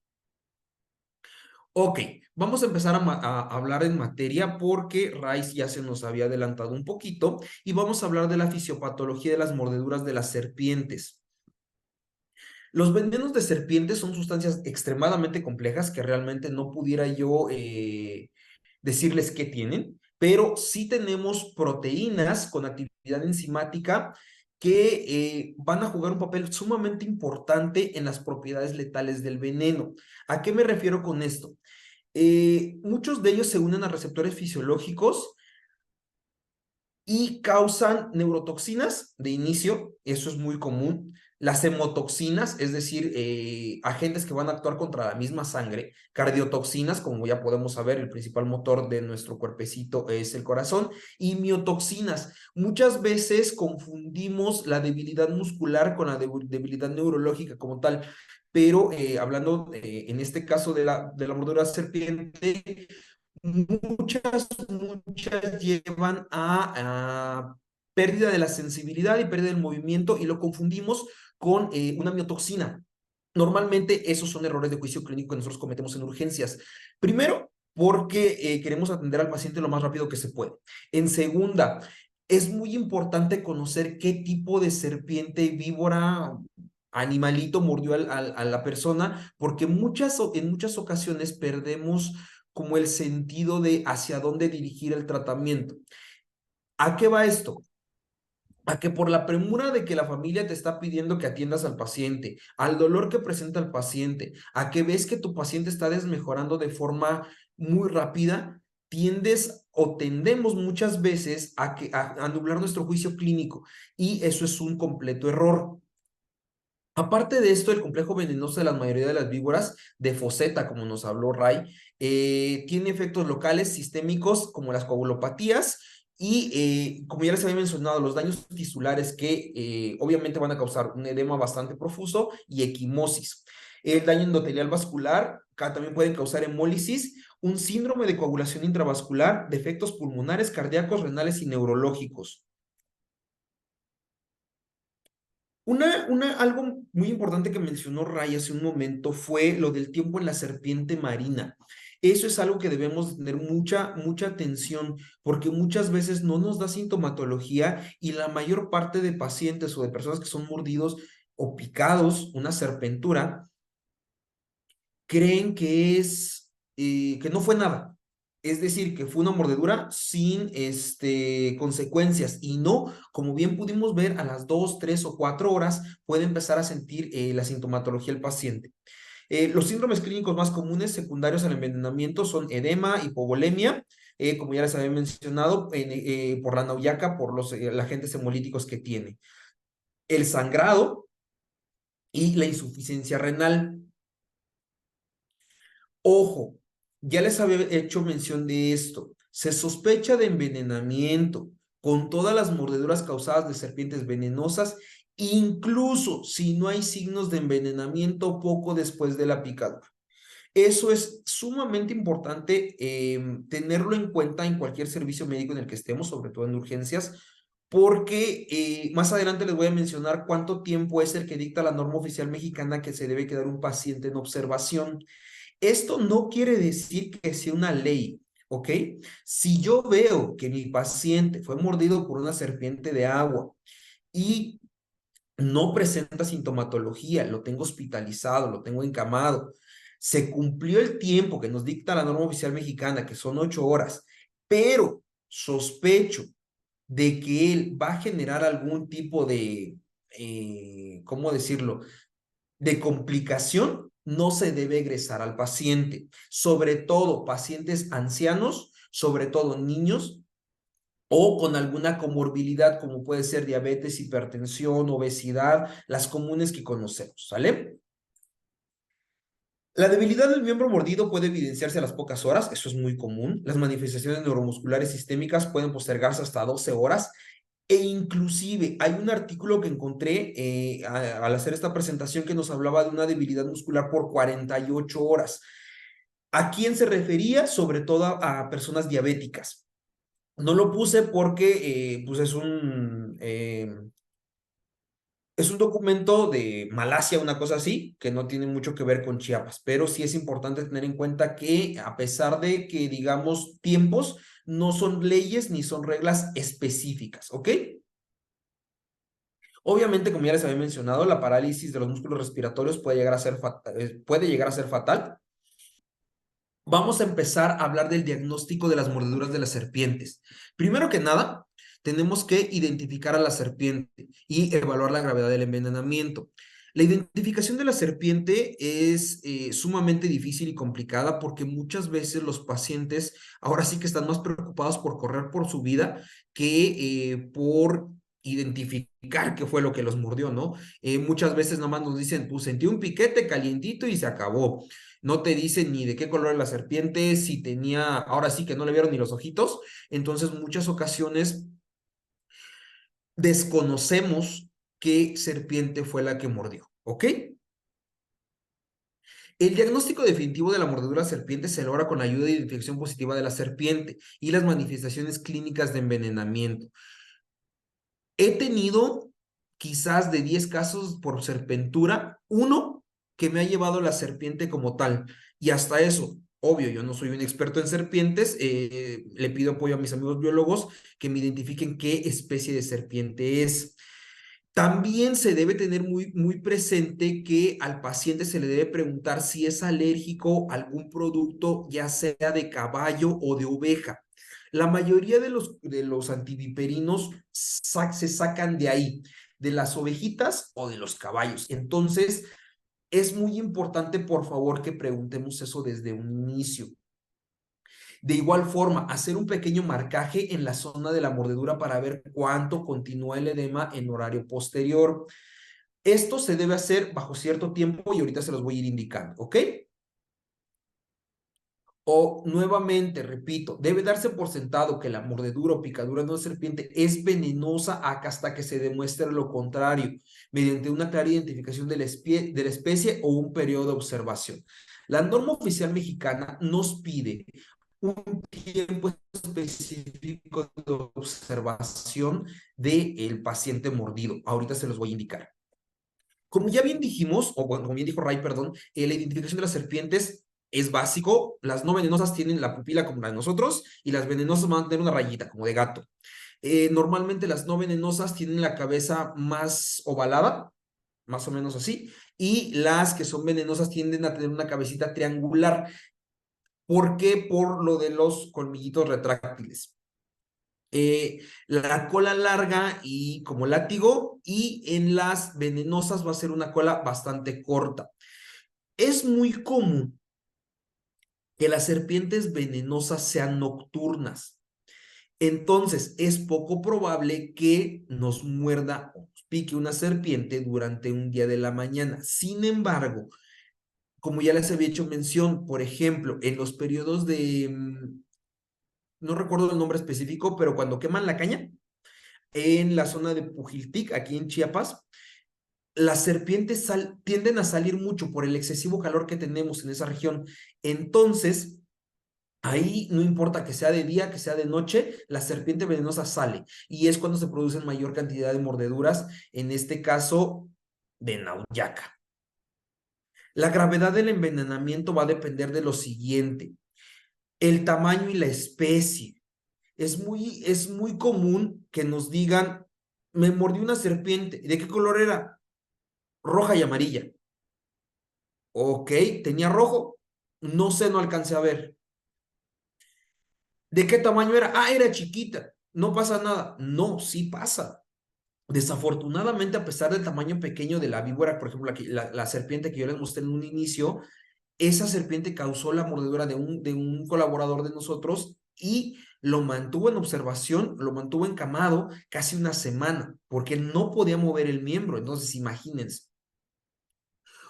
Ok, vamos a empezar a hablar en materia porque Rice ya se nos había adelantado un poquito y vamos a hablar de la fisiopatología de las mordeduras de las serpientes. Los venenos de serpientes son sustancias extremadamente complejas que realmente no pudiera yo decirles qué tienen, pero sí tenemos proteínas con actividad enzimática que van a jugar un papel sumamente importante en las propiedades letales del veneno. ¿A qué me refiero con esto? Muchos de ellos se unen a receptores fisiológicos y causan neurotoxinas de inicio, eso es muy común. Las hemotoxinas, es decir, agentes que van a actuar contra la misma sangre, cardiotoxinas, como ya podemos saber, el principal motor de nuestro cuerpecito es el corazón, y miotoxinas. Muchas veces confundimos la debilidad muscular con la debilidad neurológica como tal, pero hablando en este caso de la mordedura serpiente, muchas llevan a pérdida de la sensibilidad y pérdida del movimiento y lo confundimos con una miotoxina. Normalmente esos son errores de juicio clínico que nosotros cometemos en urgencias. Primero, porque queremos atender al paciente lo más rápido que se puede. En segunda, es muy importante conocer qué tipo de serpiente, víbora, animalito mordió a la persona, porque en muchas ocasiones perdemos como el sentido de hacia dónde dirigir el tratamiento. ¿A qué va esto? A que por la premura de que la familia te está pidiendo que atiendas al paciente, al dolor que presenta el paciente, a que ves que tu paciente está desmejorando de forma muy rápida, tiendes o tendemos muchas veces a nublar nuestro juicio clínico y eso es un completo error. Aparte de esto, el complejo venenoso de la mayoría de las víboras, de Foseta, como nos habló Ray, tiene efectos locales sistémicos como las coagulopatías y, como ya les había mencionado, los daños tisulares que obviamente van a causar un edema bastante profuso y equimosis. El daño endotelial vascular también pueden causar hemólisis, un síndrome de coagulación intravascular, defectos pulmonares, cardíacos, renales y neurológicos. Algo muy importante que mencionó Ray hace un momento fue lo del tiempo en la serpiente marina. Eso es algo que debemos tener mucha atención porque muchas veces no nos da sintomatología y la mayor parte de pacientes o de personas que son mordidos o picados, una serpentura, creen que no fue nada. Es decir, que fue una mordedura sin consecuencias y no, como bien pudimos ver, a las 2, 3 o 4 horas puede empezar a sentir la sintomatología del paciente. Los síndromes clínicos más comunes secundarios al envenenamiento son edema, hipovolemia, como ya les había mencionado, por la nauyaca, por los agentes hemolíticos que tiene, el sangrado y la insuficiencia renal. Ojo, ya les había hecho mención de esto. Se sospecha de envenenamiento con todas las mordeduras causadas de serpientes venenosas, incluso si no hay signos de envenenamiento poco después de la picadura. Eso es sumamente importante tenerlo en cuenta en cualquier servicio médico en el que estemos, sobre todo en urgencias, porque más adelante les voy a mencionar cuánto tiempo es el que dicta la norma oficial mexicana que se debe quedar un paciente en observación. Esto no quiere decir que sea una ley, ¿ok? Si yo veo que mi paciente fue mordido por una serpiente de agua y no presenta sintomatología, lo tengo hospitalizado, lo tengo encamado, se cumplió el tiempo que nos dicta la norma oficial mexicana, que son 8 horas, pero sospecho de que él va a generar algún tipo de, ¿cómo decirlo?, de complicación, no se debe egresar al paciente, sobre todo pacientes ancianos, sobre todo niños o con alguna comorbilidad como puede ser diabetes, hipertensión, obesidad, las comunes que conocemos, ¿sale? La debilidad del miembro mordido puede evidenciarse a las pocas horas, eso es muy común. Las manifestaciones neuromusculares sistémicas pueden postergarse hasta 12 horas e inclusive hay un artículo que encontré al hacer esta presentación que nos hablaba de una debilidad muscular por 48 horas. ¿A quién se refería? Sobre todo a personas diabéticas. No lo puse porque pues es un documento de Malasia, una cosa así, que no tiene mucho que ver con Chiapas, pero sí es importante tener en cuenta que a pesar de que digamos tiempos, no son leyes ni son reglas específicas, ¿ok? Obviamente, como ya les había mencionado, la parálisis de los músculos respiratorios puede llegar a ser fatal. Vamos a empezar a hablar del diagnóstico de las mordeduras de las serpientes. Primero que nada, tenemos que identificar a la serpiente y evaluar la gravedad del envenenamiento. La identificación de la serpiente es sumamente difícil y complicada porque muchas veces los pacientes ahora sí que están más preocupados por correr por su vida que por identificar qué fue lo que los mordió, ¿no? Muchas veces nomás nos dicen, pues sentí un piquete calientito y se acabó. No te dicen ni de qué color era la serpiente, si tenía, ahora sí que no le vieron ni los ojitos. Entonces, muchas ocasiones desconocemos qué serpiente fue la que mordió, ¿ok? El diagnóstico definitivo de la mordedura serpiente se logra con la ayuda de identificación positiva de la serpiente y las manifestaciones clínicas de envenenamiento. He tenido quizás de 10 casos por serpentura, uno que me ha llevado la serpiente como tal. Y hasta eso, obvio, yo no soy un experto en serpientes, le pido apoyo a mis amigos biólogos que me identifiquen qué especie de serpiente es. También se debe tener muy presente que al paciente se le debe preguntar si es alérgico a algún producto, ya sea de caballo o de oveja. La mayoría de los antiviperinos se sacan de ahí, de las ovejitas o de los caballos. Entonces, es muy importante, por favor, que preguntemos eso desde un inicio. De igual forma, hacer un pequeño marcaje en la zona de la mordedura para ver cuánto continúa el edema en horario posterior. Esto se debe hacer bajo cierto tiempo y ahorita se los voy a ir indicando, ¿ok? O nuevamente, repito, debe darse por sentado que la mordedura o picadura de una serpiente es venenosa hasta que se demuestre lo contrario, mediante una clara identificación de la especie o un periodo de observación. La norma oficial mexicana nos pide un tiempo específico de observación del paciente mordido. Ahorita se los voy a indicar. Como ya bien dijimos, o bueno, como bien dijo Ray, perdón, la identificación de las serpientes es básico. Las no venenosas tienen la pupila como la de nosotros y las venenosas van a tener una rayita como de gato. Normalmente las no venenosas tienen la cabeza más ovalada, más o menos así, y las que son venenosas tienden a tener una cabecita triangular. ¿Por qué? Por lo de los colmillitos retráctiles. La cola larga y como látigo, y en las venenosas va a ser una cola bastante corta. Es muy común que las serpientes venenosas sean nocturnas. Entonces, es poco probable que nos muerda o nos pique una serpiente durante un día de la mañana. Sin embargo, como ya les había hecho mención, por ejemplo, en los periodos de, no recuerdo el nombre específico, pero cuando queman la caña, en la zona de Pujiltic, aquí en Chiapas, las serpientes tienden a salir mucho por el excesivo calor que tenemos en esa región. Entonces, ahí no importa que sea de día, que sea de noche, la serpiente venenosa sale. Y es cuando se producen mayor cantidad de mordeduras, en este caso de nauyaca. La gravedad del envenenamiento va a depender de lo siguiente: el tamaño y la especie. Es muy común que nos digan, me mordió una serpiente. ¿De qué color era? Roja y amarilla. Ok, ¿tenía rojo? No sé, no alcancé a ver. ¿De qué tamaño era? Ah, era chiquita. No pasa nada. No, sí pasa. Desafortunadamente, a pesar del tamaño pequeño de la víbora, por ejemplo, la serpiente que yo les mostré en un inicio, esa serpiente causó la mordedura de un colaborador de nosotros y lo mantuvo en observación, lo mantuvo encamado casi una semana, porque no podía mover el miembro. Entonces, imagínense.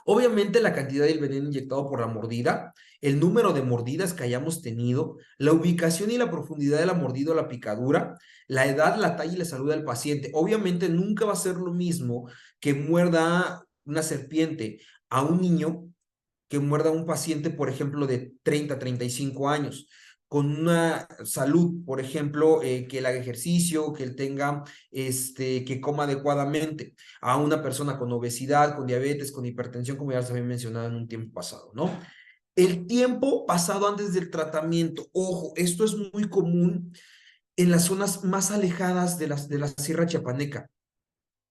Obviamente la cantidad del veneno inyectado por la mordida, el número de mordidas que hayamos tenido, la ubicación y la profundidad de la mordida o la picadura, la edad, la talla y la salud del paciente. Obviamente nunca va a ser lo mismo que muerda una serpiente a un niño que muerda a un paciente, por ejemplo, de 30, 35 años, con una salud, por ejemplo, que él haga ejercicio, que él tenga, que coma adecuadamente, a una persona con obesidad, con diabetes, con hipertensión, como ya les había mencionado en un tiempo pasado, ¿no? El tiempo pasado antes del tratamiento, ojo, esto es muy común en las zonas más alejadas de la Sierra Chiapaneca.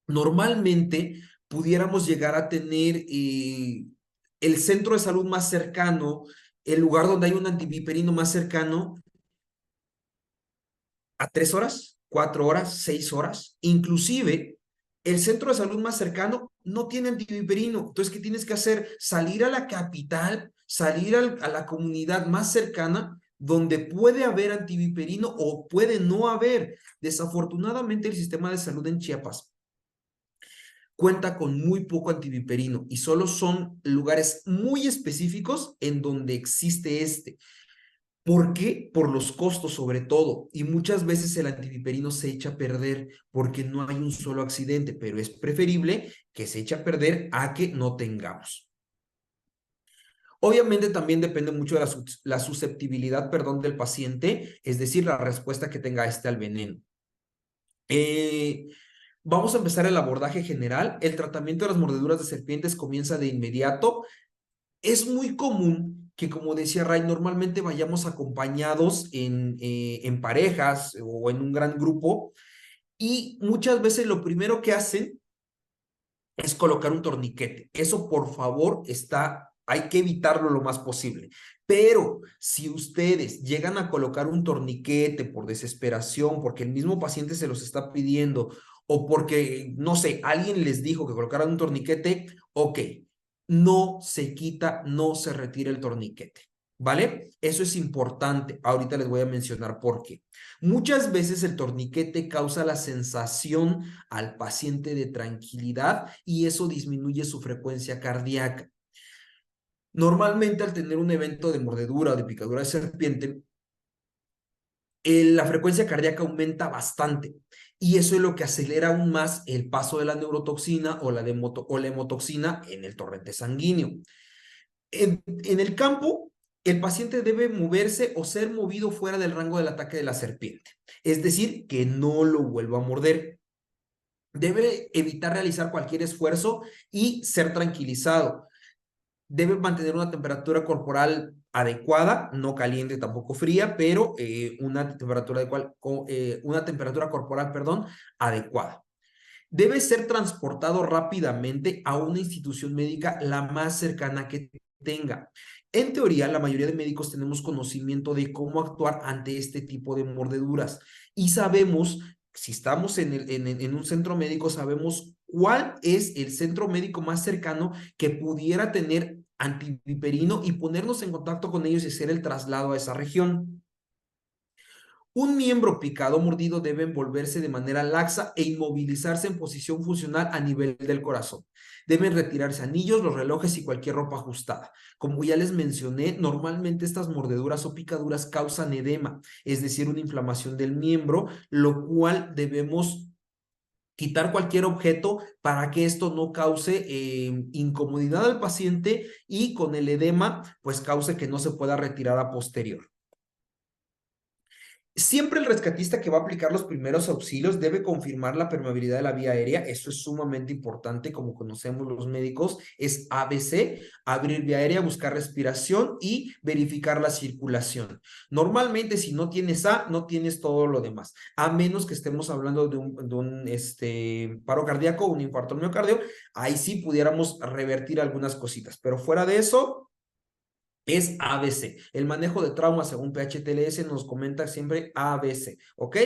Normalmente pudiéramos llegar a tener el centro de salud más cercano, el lugar donde hay un antiviperino más cercano, a 3 horas, 4 horas, 6 horas. Inclusive, el centro de salud más cercano no tiene antiviperino. Entonces, ¿qué tienes que hacer? Salir a la capital, salir a la comunidad más cercana donde puede haber antiviperino o puede no haber. Desafortunadamente, el sistema de salud en Chiapas cuenta con muy poco antiviperino y solo son lugares muy específicos en donde existe este. ¿Por qué? Por los costos sobre todo. Y muchas veces el antiviperino se echa a perder porque no hay un solo accidente, pero es preferible que se eche a perder a que no tengamos. Obviamente también depende mucho de la susceptibilidad, perdón, del paciente, es decir, la respuesta que tenga este al veneno. Vamos a empezar el abordaje general. El tratamiento de las mordeduras de serpientes comienza de inmediato. Es muy común que, como decía Ray, normalmente vayamos acompañados en parejas o en un gran grupo, y muchas veces lo primero que hacen es colocar un torniquete. Eso, por favor, hay que evitarlo lo más posible. Pero si ustedes llegan a colocar un torniquete por desesperación, porque el mismo paciente se los está pidiendo, o porque, no sé, alguien les dijo que colocaran un torniquete, ok, no se quita, no se retira el torniquete, ¿vale? Eso es importante. Ahorita les voy a mencionar por qué. Muchas veces el torniquete causa la sensación al paciente de tranquilidad y eso disminuye su frecuencia cardíaca. Normalmente, al tener un evento de mordedura o de picadura de serpiente, la frecuencia cardíaca aumenta bastante y eso es lo que acelera aún más el paso de la neurotoxina o la hemotoxina en el torrente sanguíneo. En el campo, el paciente debe moverse o ser movido fuera del rango del ataque de la serpiente, es decir, que no lo vuelva a morder. Debe evitar realizar cualquier esfuerzo y ser tranquilizado. Debe mantener una temperatura corporal adecuada, no caliente, tampoco fría, pero una temperatura corporal, perdón, adecuada. Debe ser transportado rápidamente a una institución médica la más cercana que tenga. En teoría, la mayoría de médicos tenemos conocimiento de cómo actuar ante este tipo de mordeduras y sabemos, si estamos en un centro médico, sabemos cuál es el centro médico más cercano que pudiera tener antiviperino y ponernos en contacto con ellos y hacer el traslado a esa región. Un miembro picado o mordido debe envolverse de manera laxa e inmovilizarse en posición funcional a nivel del corazón. Deben retirarse anillos, los relojes y cualquier ropa ajustada. Como ya les mencioné, normalmente estas mordeduras o picaduras causan edema, es decir, una inflamación del miembro, lo cual debemos quitar cualquier objeto para que esto no cause incomodidad al paciente y con el edema, pues cause que no se pueda retirar a posterior. Siempre el rescatista que va a aplicar los primeros auxilios debe confirmar la permeabilidad de la vía aérea. Eso es sumamente importante, como conocemos los médicos, es ABC, abrir vía aérea, buscar respiración y verificar la circulación. Normalmente, si no tienes A, no tienes todo lo demás, a menos que estemos hablando de un paro cardíaco, un infarto al miocardio, ahí sí pudiéramos revertir algunas cositas, pero fuera de eso es ABC. El manejo de trauma según PHTLS nos comenta siempre ABC, ¿ok?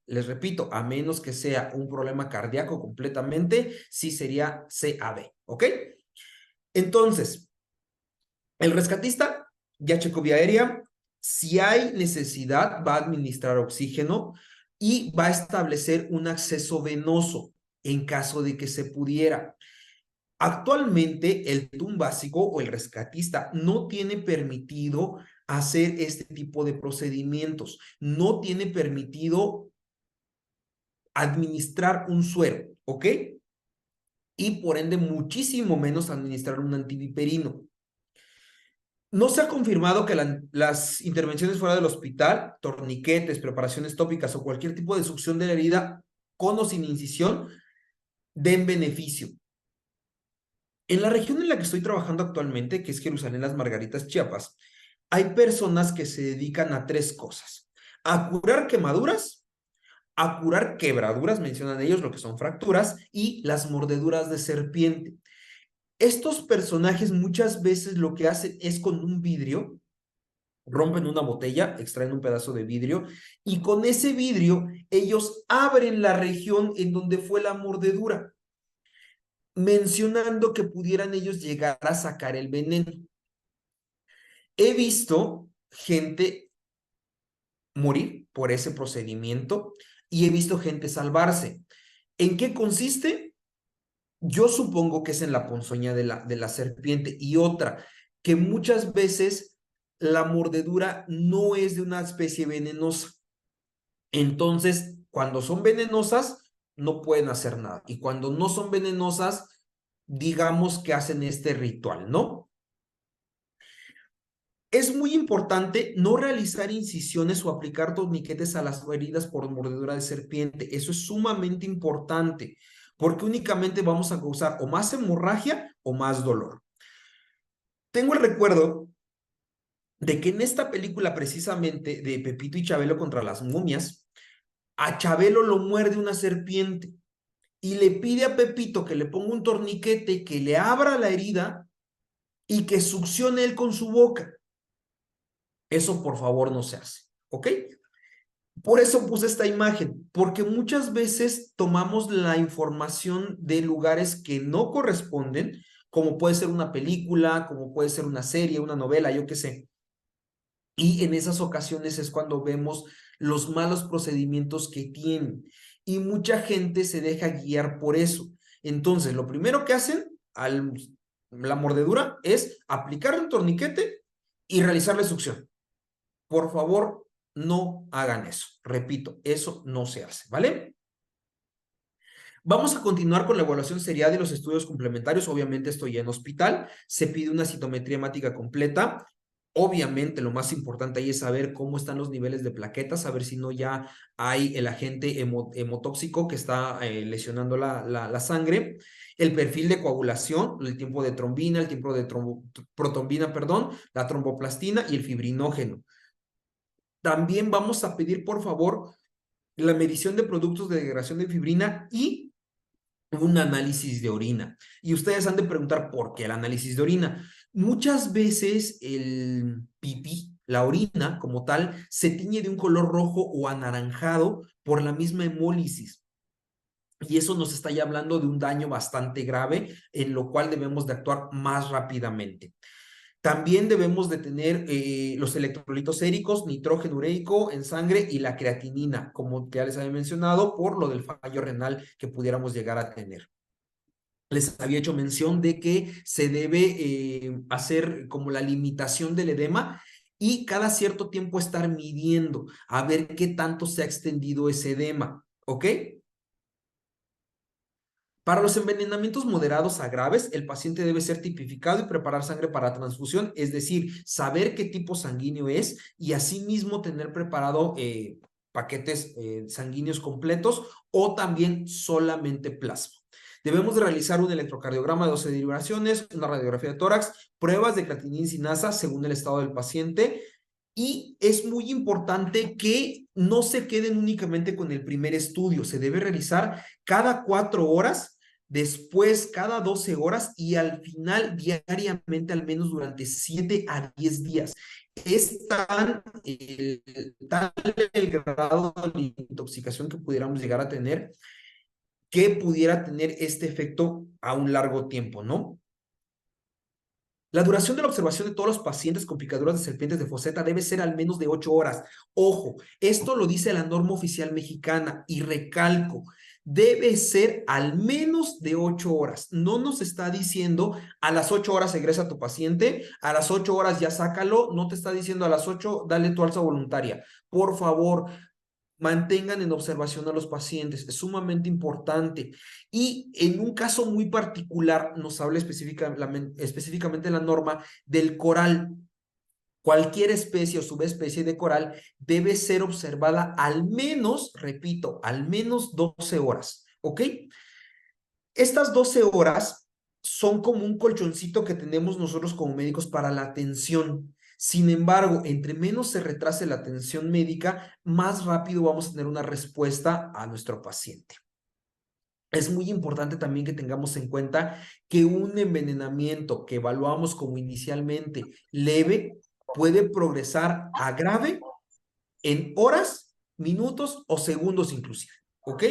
Les repito, a menos que sea un problema cardíaco completamente, sí sería CAB, ¿ok? Entonces, el rescatista ya checó vía aérea. Si hay necesidad, va a administrar oxígeno y va a establecer un acceso venoso en caso de que se pudiera. Actualmente, el TUM básico o el rescatista no tiene permitido hacer este tipo de procedimientos, no tiene permitido administrar un suero, ¿ok? Y por ende, muchísimo menos administrar un antiviperino. No se ha confirmado que las intervenciones fuera del hospital, torniquetes, preparaciones tópicas o cualquier tipo de succión de la herida con o sin incisión den beneficio. En la región en la que estoy trabajando actualmente, que es Jerusalén Las Margaritas, Chiapas, hay personas que se dedican a tres cosas: a curar quemaduras, a curar quebraduras, mencionan ellos lo que son fracturas, y las mordeduras de serpiente. Estos personajes muchas veces lo que hacen es con un vidrio, rompen una botella, extraen un pedazo de vidrio, y con ese vidrio ellos abren la región en donde fue la mordedura, mencionando que pudieran ellos llegar a sacar el veneno. He visto gente morir por ese procedimiento y he visto gente salvarse. ¿En qué consiste? Yo supongo que es en la ponzoña de la serpiente. Y otra, que muchas veces la mordedura no es de una especie venenosa. Entonces, cuando son venenosas, no pueden hacer nada. Y cuando no son venenosas, digamos que hacen este ritual, ¿no? Es muy importante no realizar incisiones o aplicar torniquetes a las heridas por mordedura de serpiente. Eso es sumamente importante, porque únicamente vamos a causar o más hemorragia o más dolor. Tengo el recuerdo de que en esta película precisamente de Pepito y Chabelo contra las momias, a Chabelo lo muerde una serpiente y le pide a Pepito que le ponga un torniquete, que le abra la herida y que succione él con su boca. Eso por favor no se hace, ¿ok? Por eso puse esta imagen, porque muchas veces tomamos la información de lugares que no corresponden, como puede ser una película, como puede ser una serie, una novela, yo qué sé. Y en esas ocasiones es cuando vemos los malos procedimientos que tienen. Y mucha gente se deja guiar por eso. Entonces, lo primero que hacen al la mordedura es aplicar un torniquete y realizarle succión. Por favor, no hagan eso. Repito, eso no se hace, ¿vale? Vamos a continuar con la evaluación serial de los estudios complementarios. Obviamente estoy en hospital. Se pide una citometría hemática completa. Obviamente lo más importante ahí es saber cómo están los niveles de plaquetas, saber si no ya hay el agente hemotóxico que está lesionando la sangre, el perfil de coagulación, el tiempo de trombina, el tiempo de protombina, perdón, la tromboplastina y el fibrinógeno. También vamos a pedir, por favor, la medición de productos de degradación de fibrina y un análisis de orina. Y ustedes han de preguntar, ¿por qué el análisis de orina? Muchas veces el pipí, la orina como tal, se tiñe de un color rojo o anaranjado por la misma hemólisis. Y eso nos está ya hablando de un daño bastante grave, en lo cual debemos de actuar más rápidamente. También debemos de tener los electrolitos séricos, nitrógeno ureico en sangre y la creatinina, como ya les había mencionado, por lo del fallo renal que pudiéramos llegar a tener. Les había hecho mención de que se debe hacer como la limitación del edema y cada cierto tiempo estar midiendo a ver qué tanto se ha extendido ese edema, ¿ok? Para los envenenamientos moderados a graves, el paciente debe ser tipificado y preparar sangre para transfusión, es decir, saber qué tipo sanguíneo es y asimismo tener preparado paquetes sanguíneos completos o también solamente plasma. Debemos de realizar un electrocardiograma de 12 derivaciones, una radiografía de tórax, pruebas de creatinina y sinasa según el estado del paciente. Y es muy importante que no se queden únicamente con el primer estudio, se debe realizar cada 4 horas, después cada 12 horas y al final diariamente, al menos durante 7 a 10 días. Es tal el grado de intoxicación que pudiéramos llegar a tener que pudiera tener este efecto a un largo tiempo, ¿no? La duración de la observación de todos los pacientes con picaduras de serpientes de foseta debe ser al menos de 8 horas. Ojo, esto lo dice la norma oficial mexicana y recalco, debe ser al menos de 8 horas. No nos está diciendo a las 8 horas egresa tu paciente, a las 8 horas ya sácalo, no te está diciendo a las 8 dale tu alza voluntaria. Por favor, mantengan en observación a los pacientes, es sumamente importante. Y en un caso muy particular, nos habla específicamente la norma del coral. Cualquier especie o subespecie de coral debe ser observada al menos, repito, al menos 12 horas, ¿ok? Estas 12 horas son como un colchoncito que tenemos nosotros como médicos para la atención. Sin embargo, entre menos se retrase la atención médica, más rápido vamos a tener una respuesta a nuestro paciente. Es muy importante también que tengamos en cuenta que un envenenamiento que evaluamos como inicialmente leve puede progresar a grave en horas, minutos o segundos inclusive. ¿Ok?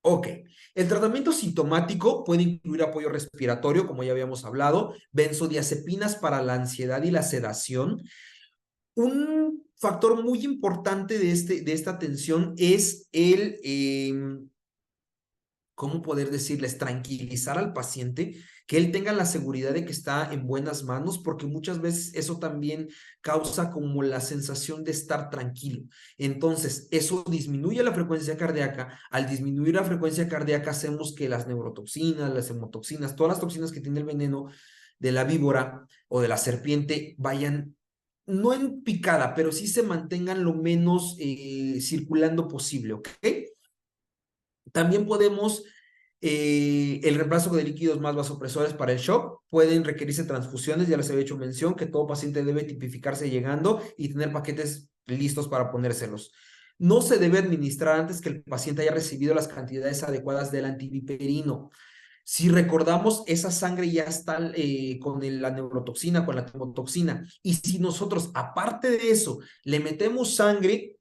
Ok, el tratamiento sintomático puede incluir apoyo respiratorio, como ya habíamos hablado, benzodiazepinas para la ansiedad y la sedación. Un factor muy importante de esta atención es ¿cómo poder decirles? Tranquilizar al paciente, que él tenga la seguridad de que está en buenas manos, porque muchas veces eso también causa como la sensación de estar tranquilo. Entonces, eso disminuye la frecuencia cardíaca. Al disminuir la frecuencia cardíaca, hacemos que las neurotoxinas, las hemotoxinas, todas las toxinas que tiene el veneno de la víbora o de la serpiente vayan no en picada, pero sí se mantengan lo menos circulando posible, ¿ok? También podemos, el reemplazo de líquidos más vasopresores para el shock, pueden requerirse transfusiones, ya les había hecho mención que todo paciente debe tipificarse llegando y tener paquetes listos para ponérselos. No se debe administrar antes que el paciente haya recibido las cantidades adecuadas del antiviperino. Si recordamos, esa sangre ya está con la neurotoxina, con la temotoxina, y si nosotros, aparte de eso, le metemos sangre,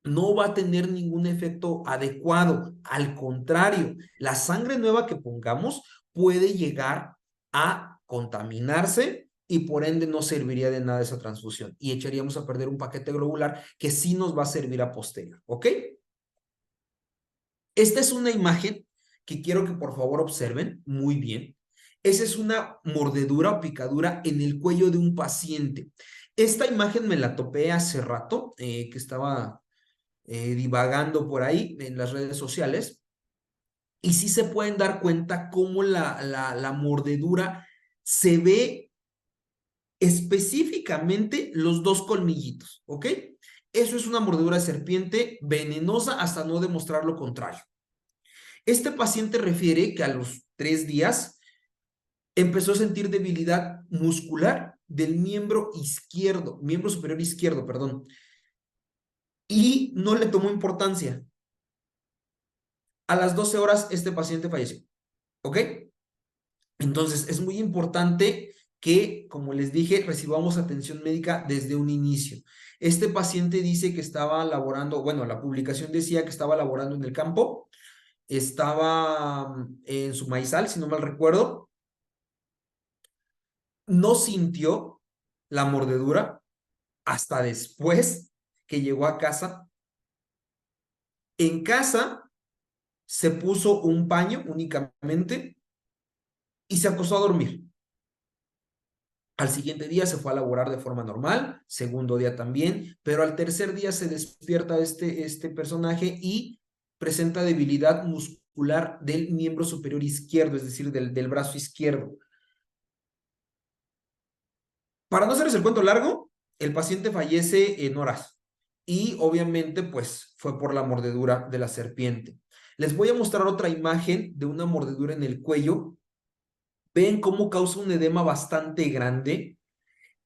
no va a tener ningún efecto adecuado. Al contrario, la sangre nueva que pongamos puede llegar a contaminarse y por ende no serviría de nada esa transfusión y echaríamos a perder un paquete globular que sí nos va a servir a posterior, ¿ok? Esta es una imagen que quiero que por favor observen muy bien. Esa es una mordedura o picadura en el cuello de un paciente. Esta imagen me la topé hace rato, que estaba divagando por ahí en las redes sociales, y sí se pueden dar cuenta cómo la mordedura se ve específicamente los dos colmillitos, ¿ok? Eso es una mordedura de serpiente venenosa hasta no demostrar lo contrario. Este paciente refiere que a los 3 días empezó a sentir debilidad muscular del miembro izquierdo, miembro superior izquierdo, perdón, y no le tomó importancia. A las 12 horas este paciente falleció, ¿ok? Entonces, es muy importante que, como les dije, recibamos atención médica desde un inicio. Este paciente dice que estaba laborando, bueno, la publicación decía que estaba laborando en el campo, estaba en su maizal, si no mal recuerdo, no sintió la mordedura hasta después que llegó a casa. En casa se puso un paño únicamente y se acostó a dormir. Al siguiente día se fue a laborar de forma normal, segundo día también, pero al tercer día se despierta este personaje y presenta debilidad muscular del miembro superior izquierdo, es decir, del brazo izquierdo. Para no hacerles el cuento largo, el paciente fallece en horas y obviamente pues fue por la mordedura de la serpiente. Les voy a mostrar otra imagen de una mordedura en el cuello. Ven cómo causa un edema bastante grande,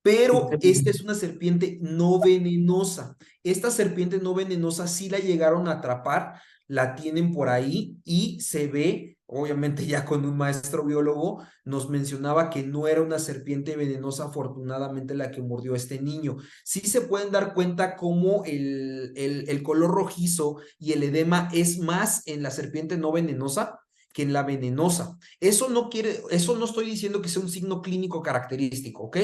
pero esta es una serpiente no venenosa. Esta serpiente no venenosa sí la llegaron a atrapar, la tienen por ahí y se ve, obviamente ya con un maestro biólogo, nos mencionaba que no era una serpiente venenosa, afortunadamente la que mordió a este niño. Sí se pueden dar cuenta cómo el color rojizo y el edema es más en la serpiente no venenosa que en la venenosa. Eso no estoy diciendo que sea un signo clínico característico, ¿ok?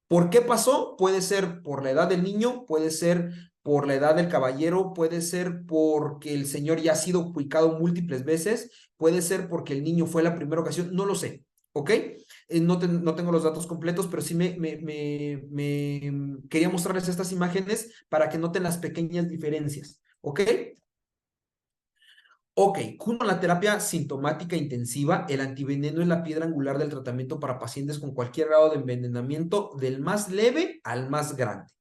¿Por qué pasó? Puede ser por la edad del niño, puede ser por la edad del caballero, puede ser porque el señor ya ha sido picado múltiples veces, puede ser porque el niño fue la primera ocasión, no lo sé, ¿ok? No tengo los datos completos, pero sí me quería mostrarles estas imágenes para que noten las pequeñas diferencias, ¿ok? Ok, junto a la terapia sintomática intensiva, el antiveneno es la piedra angular del tratamiento para pacientes con cualquier grado de envenenamiento, del más leve al más grande.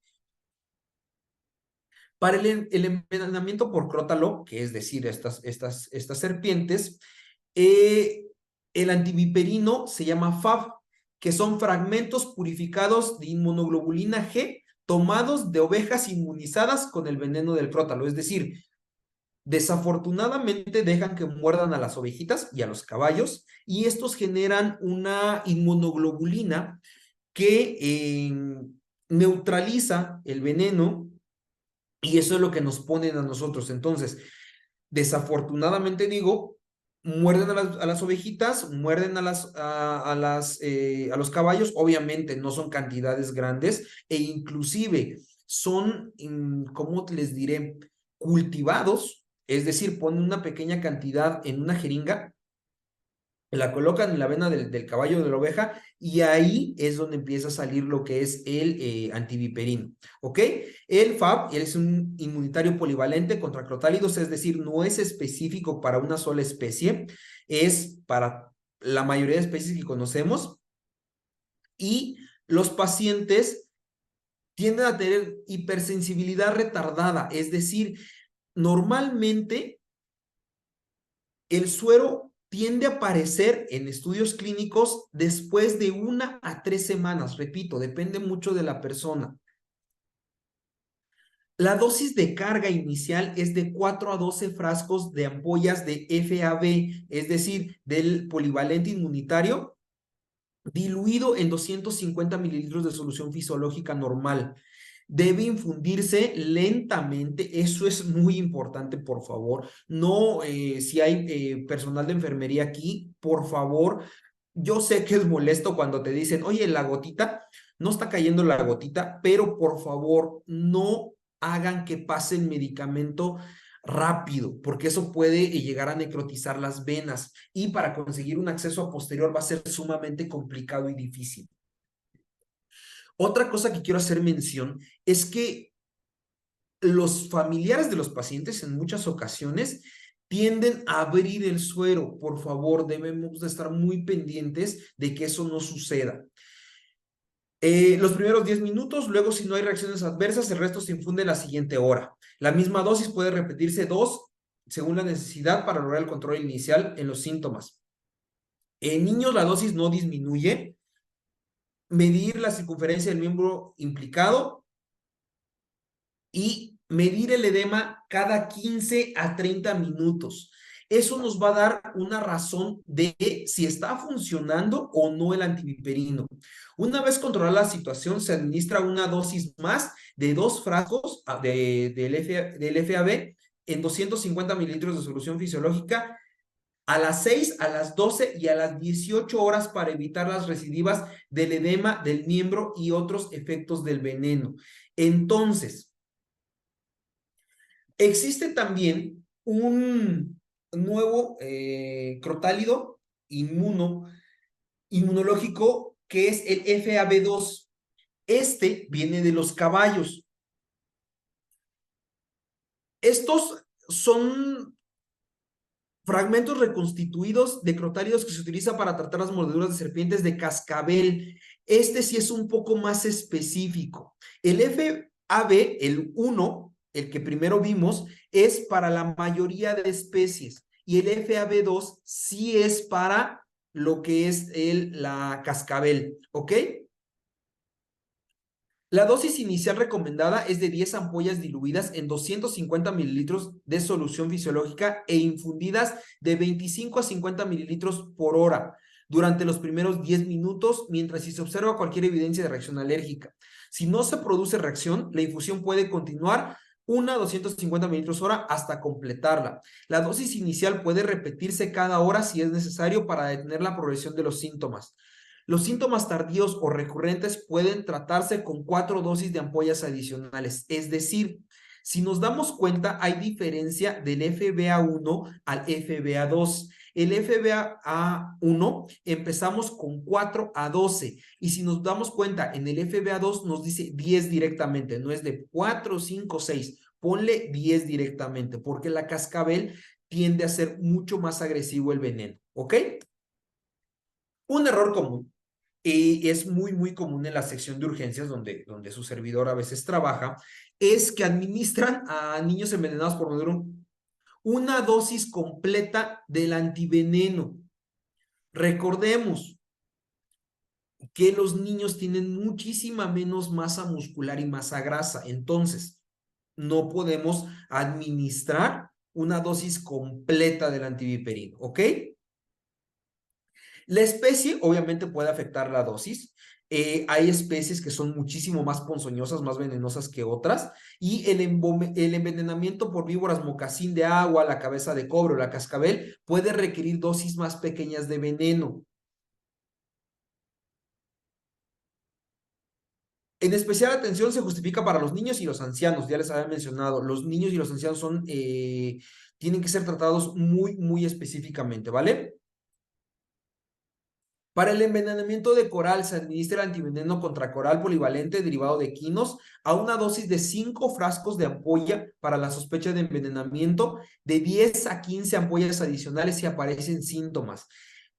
Para el envenenamiento por crótalo, que es decir, estas serpientes, el antiviperino se llama FAB, que son fragmentos purificados de inmunoglobulina G tomados de ovejas inmunizadas con el veneno del crótalo, es decir, desafortunadamente dejan que muerdan a las ovejitas y a los caballos y estos generan una inmunoglobulina que neutraliza el veneno y eso es lo que nos ponen a nosotros. Entonces, desafortunadamente digo, muerden a las ovejitas, muerden a los caballos, obviamente no son cantidades grandes e inclusive son, ¿cómo les diré? Cultivados, es decir, ponen una pequeña cantidad en una jeringa, la colocan en la vena del caballo o de la oveja y ahí es donde empieza a salir lo que es el antiviperino, ¿ok? El FAB es un inmunitario polivalente contra crotálidos, es decir, no es específico para una sola especie, es para la mayoría de especies que conocemos y los pacientes tienden a tener hipersensibilidad retardada, es decir, normalmente el suero tiende a aparecer en estudios clínicos después de 1 a 3 semanas. Repito, depende mucho de la persona. La dosis de carga inicial es de 4 a 12 frascos de ampollas de FAB, es decir, del polivalente inmunitario, diluido en 250 mililitros de solución fisiológica normal. Debe infundirse lentamente, eso es muy importante, por favor. No, si hay personal de enfermería aquí, por favor, yo sé que es molesto cuando te dicen, oye, la gotita, no está cayendo la gotita, pero por favor, no hagan que pase el medicamento rápido, porque eso puede llegar a necrotizar las venas y para conseguir un acceso a posterior va a ser sumamente complicado y difícil. Otra cosa que quiero hacer mención es que los familiares de los pacientes en muchas ocasiones tienden a abrir el suero. Por favor, debemos de estar muy pendientes de que eso no suceda. Los primeros 10 minutos, luego si no hay reacciones adversas, el resto se infunde en la siguiente hora. La misma dosis puede repetirse 2 según la necesidad para lograr el control inicial en los síntomas. En niños la dosis no disminuye. Medir la circunferencia del miembro implicado y medir el edema cada 15 a 30 minutos. Eso nos va a dar una razón de si está funcionando o no el antiviperino. Una vez controlada la situación, se administra una dosis más de 2 frascos del FAB en 250 mililitros de solución fisiológica a las 6, a las 12 y a las 18 horas para evitar las recidivas del edema del miembro y otros efectos del veneno. Entonces, existe también un nuevo crotálido inmunológico que es el FAB2. Este viene de los caballos. Estos son fragmentos reconstituidos de crotálidos que se utiliza para tratar las mordeduras de serpientes de cascabel. Este sí es un poco más específico. El FAB, el 1, el que primero vimos, es para la mayoría de especies. Y el FAB2 sí es para lo que es la cascabel, ¿ok? La dosis inicial recomendada es de 10 ampollas diluidas en 250 mililitros de solución fisiológica e infundidas de 25 a 50 mililitros por hora durante los primeros 10 minutos, mientras si se observa cualquier evidencia de reacción alérgica. Si no se produce reacción, la infusión puede continuar una 250 mililitros hora hasta completarla. La dosis inicial puede repetirse cada hora si es necesario para detener la progresión de los síntomas. Los síntomas tardíos o recurrentes pueden tratarse con 4 dosis de ampollas adicionales. Es decir, si nos damos cuenta, hay diferencia del FBA1 al FBA2. El FBA1 empezamos con 4 a 12 y si nos damos cuenta, en el FBA2 nos dice 10 directamente, no es de 4, 5, 6. Ponle 10 directamente porque la cascabel tiende a ser mucho más agresivo el veneno, ¿ok? Un error común, y es muy, muy común en la sección de urgencias donde su servidor a veces trabaja, es que administran a niños envenenados por medir una dosis completa del antiveneno. Recordemos que los niños tienen muchísima menos masa muscular y masa grasa, entonces no podemos administrar una dosis completa del antiviperino, ¿ok? La especie obviamente puede afectar la dosis. Hay especies que son muchísimo más ponzoñosas, más venenosas que otras, y el envenenamiento por víboras mocasín de agua, la cabeza de cobre o la cascabel puede requerir dosis más pequeñas de veneno. En especial atención se justifica para los niños y los ancianos, ya les había mencionado, los niños y los ancianos tienen que ser tratados muy, muy específicamente, ¿vale? Para el envenenamiento de coral se administra el antiveneno contra coral polivalente derivado de quinos a una dosis de 5 frascos de ampolla para la sospecha de envenenamiento, de 10 a 15 ampollas adicionales si aparecen síntomas.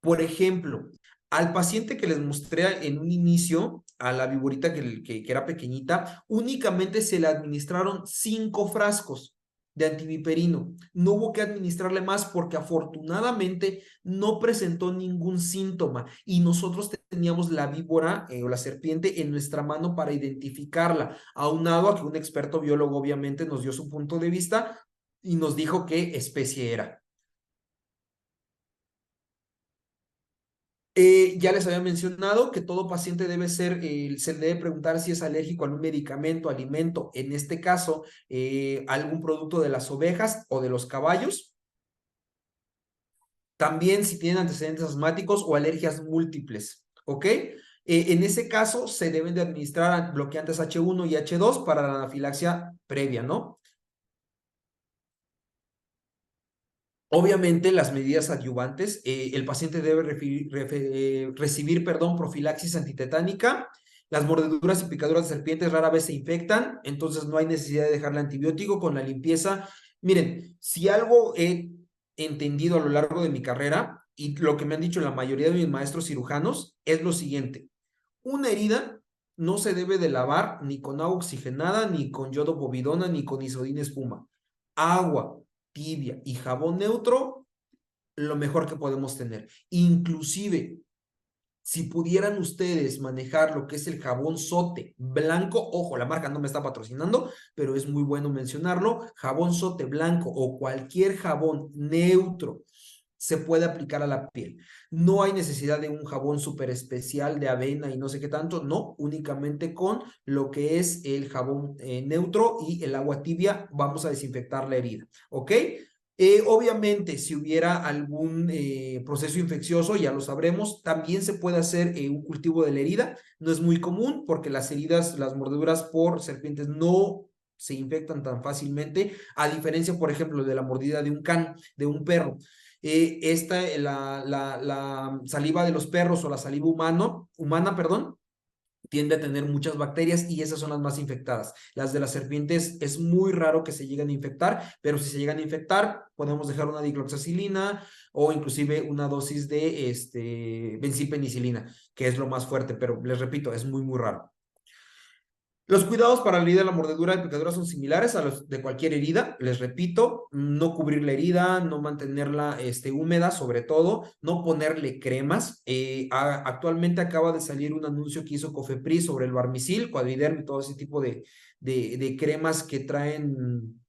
Por ejemplo, al paciente que les mostré en un inicio, a la viborita que era pequeñita, únicamente se le administraron 5 frascos de antiviperino. No hubo que administrarle más porque afortunadamente no presentó ningún síntoma y nosotros teníamos la víbora o la serpiente en nuestra mano para identificarla, aunado a que un experto biólogo obviamente nos dio su punto de vista y nos dijo qué especie era. Ya les había mencionado que todo paciente se le debe preguntar si es alérgico a algún medicamento, alimento, en este caso, algún producto de las ovejas o de los caballos. También si tienen antecedentes asmáticos o alergias múltiples, ¿ok? En ese caso se deben de administrar bloqueantes H1 y H2 para la anafilaxia previa, ¿no? Obviamente, las medidas adyuvantes, el paciente debe recibir, profilaxis antitetánica. Las mordeduras y picaduras de serpientes rara vez se infectan, entonces no hay necesidad de dejarle antibiótico con la limpieza. Miren, si algo he entendido a lo largo de mi carrera y lo que me han dicho la mayoría de mis maestros cirujanos es lo siguiente. Una herida no se debe de lavar ni con agua oxigenada, ni con yodo povidona, ni con isodina espuma. Agua tibia y jabón neutro, lo mejor que podemos tener. Inclusive, Si pudieran ustedes manejar lo que es el jabón Sote blanco, ojo, la marca no me está patrocinando, pero es muy bueno mencionarlo, jabón Sote blanco o cualquier jabón neutro se puede aplicar a la piel. No hay necesidad de un jabón súper especial de avena y no sé qué tanto, no, únicamente con lo que es el jabón neutro y el agua tibia vamos a desinfectar la herida, ¿ok? Obviamente, si hubiera algún proceso infeccioso, ya lo sabremos, también se puede hacer un cultivo de la herida. No es muy común porque las heridas, las mordeduras por serpientes no se infectan tan fácilmente, a diferencia, por ejemplo, de la mordida de un can, de un perro. La saliva de los perros o la saliva humana, perdón, tiende a tener muchas bacterias y esas son las más infectadas. Las de las serpientes es muy raro que se lleguen a infectar, pero si se llegan a infectar, podemos dejar una dicloxacilina o inclusive una dosis de benzipenicilina, que es lo más fuerte, pero les repito, es muy, muy raro. Los cuidados para la herida de la mordedura de picadura son similares a los de cualquier herida. Les repito, no cubrir la herida, no mantenerla húmeda, sobre todo, no ponerle cremas. Actualmente acaba de salir un anuncio que hizo Cofepris sobre el Barmisil, Cuadriderm y todo ese tipo de cremas que traen,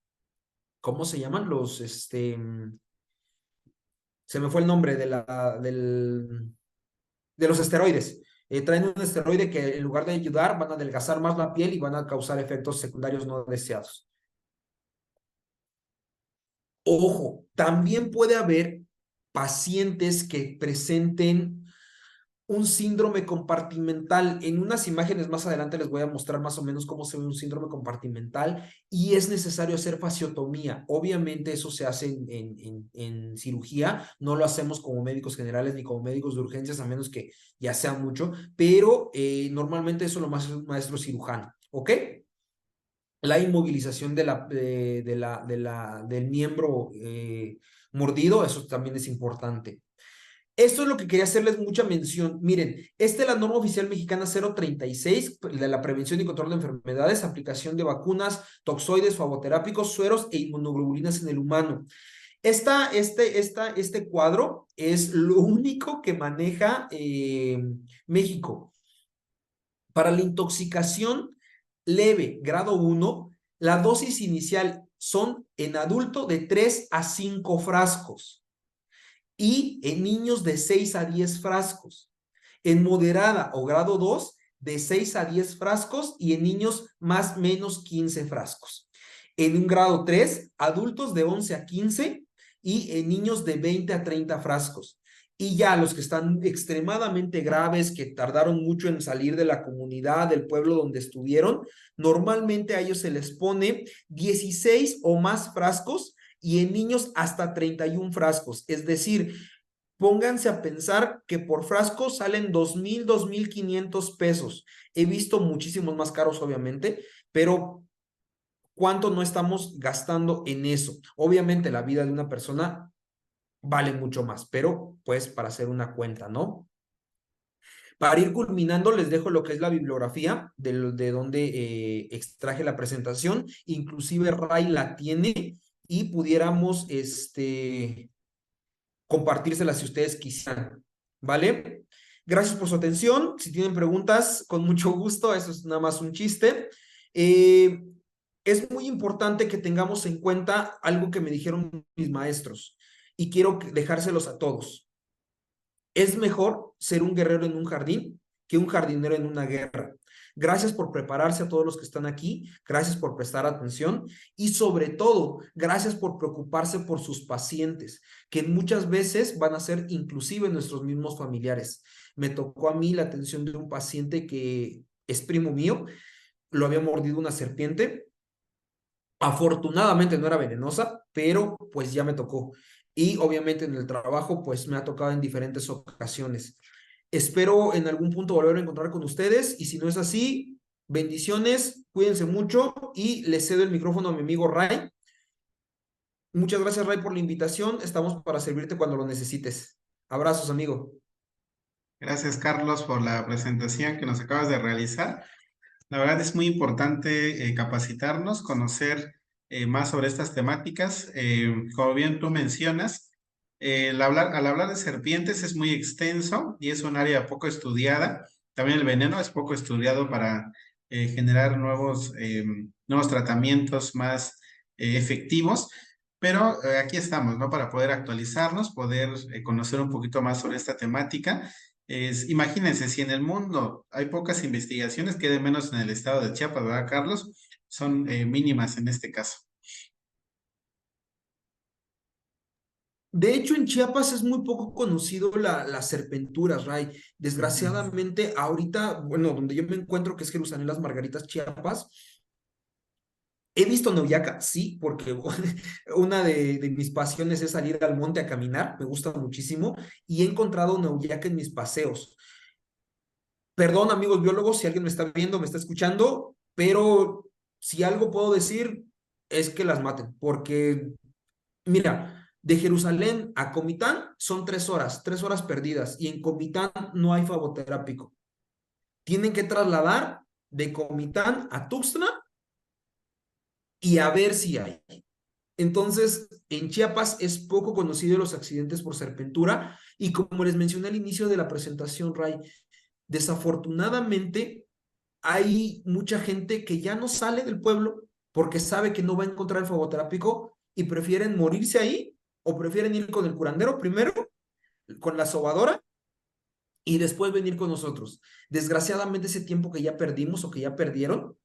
¿cómo se llaman? Se me fue el nombre de los esteroides. Traen un esteroide que en lugar de ayudar van a adelgazar más la piel y van a causar efectos secundarios no deseados. Ojo, también puede haber pacientes que presenten un síndrome compartimental. En unas imágenes más adelante les voy a mostrar más o menos cómo se ve un síndrome compartimental y es necesario hacer fasciotomía. Obviamente eso se hace en cirugía, no lo hacemos como médicos generales ni como médicos de urgencias a menos que ya sea mucho, pero normalmente eso lo hace un maestro cirujano, ¿ok? La inmovilización del miembro mordido, eso también es importante. Esto es lo que quería hacerles mucha mención. Miren, esta es la norma oficial mexicana 036 de la prevención y control de enfermedades, aplicación de vacunas, toxoides, fagoterápicos, sueros e inmunoglobulinas en el humano. Este cuadro es lo único que maneja México. Para la intoxicación leve, grado 1, la dosis inicial son en adulto de 3 a 5 frascos y en niños de 6 a 10 frascos. En moderada o grado 2, de 6 a 10 frascos y en niños más menos 15 frascos. En un grado 3, adultos de 11 a 15 y en niños de 20 a 30 frascos. Y ya los que están extremadamente graves, que tardaron mucho en salir de la comunidad, del pueblo donde estuvieron, normalmente a ellos se les pone 16 o más frascos y en niños hasta 31 frascos. Es decir, pónganse a pensar que por frasco salen 2,000, 2,500 pesos. He visto muchísimos más caros, obviamente, pero ¿cuánto no estamos gastando en eso? Obviamente la vida de una persona vale mucho más, pero pues para hacer una cuenta, ¿no? Para ir culminando, les dejo lo que es la bibliografía de donde extraje la presentación. Inclusive Ray la tiene y pudiéramos compartírsela si ustedes quisieran, ¿vale? Gracias por su atención. Si tienen preguntas, con mucho gusto. Eso es nada más un chiste. Es muy importante que tengamos en cuenta algo que me dijeron mis maestros y quiero dejárselos a todos. Es mejor ser un guerrero en un jardín que un jardinero en una guerra. Gracias por prepararse a todos los que están aquí, gracias por prestar atención y sobre todo, gracias por preocuparse por sus pacientes, que muchas veces van a ser inclusive nuestros mismos familiares. Me tocó a mí la atención de un paciente que es primo mío, lo había mordido una serpiente. Afortunadamente no era venenosa, pero pues ya me tocó. Y obviamente en el trabajo pues me ha tocado en diferentes ocasiones. Espero en algún punto volver a encontrar con ustedes y si no es así, bendiciones, cuídense mucho y les cedo el micrófono a mi amigo Ray. Muchas gracias Ray por la invitación, estamos para servirte cuando lo necesites. Abrazos, amigo. Gracias, Carlos, por la presentación que nos acabas de realizar. La verdad es muy importante capacitarnos, conocer más sobre estas temáticas. Como bien tú mencionas, Al hablar de serpientes es muy extenso y es un área poco estudiada. También el veneno es poco estudiado para generar nuevos tratamientos más efectivos. Pero aquí estamos, ¿no? Para poder actualizarnos, poder conocer un poquito más sobre esta temática. Imagínense, si en el mundo hay pocas investigaciones, que de menos en el estado de Chiapas, ¿verdad, Carlos? Son mínimas en este caso. De hecho, en Chiapas es muy poco conocido las serpenturas, Ray. Ujú. Desgraciadamente, ahorita, bueno, donde yo me encuentro, que es Jerusalén, Las Margaritas, Chiapas, he visto Neuyaca, sí, porque una de mis pasiones es salir al monte a caminar, me gusta muchísimo, y he encontrado Neuyaca en mis paseos. Perdón, amigos biólogos, si alguien me está viendo, me está escuchando, pero si algo puedo decir es que las maten, porque mira, de Jerusalén a Comitán son 3 horas, 3 horas perdidas, y en Comitán no hay fagoterápico. Tienen que trasladar de Comitán a Tuxtla y a ver si hay. Entonces, en Chiapas es poco conocido los accidentes por serpentura y como les mencioné al inicio de la presentación, Ray, desafortunadamente hay mucha gente que ya no sale del pueblo porque sabe que no va a encontrar el fagoterápico y prefieren morirse ahí o prefieren ir con el curandero primero, con la sobadora y después venir con nosotros. Desgraciadamente ese tiempo que ya perdimos o que ya perdieron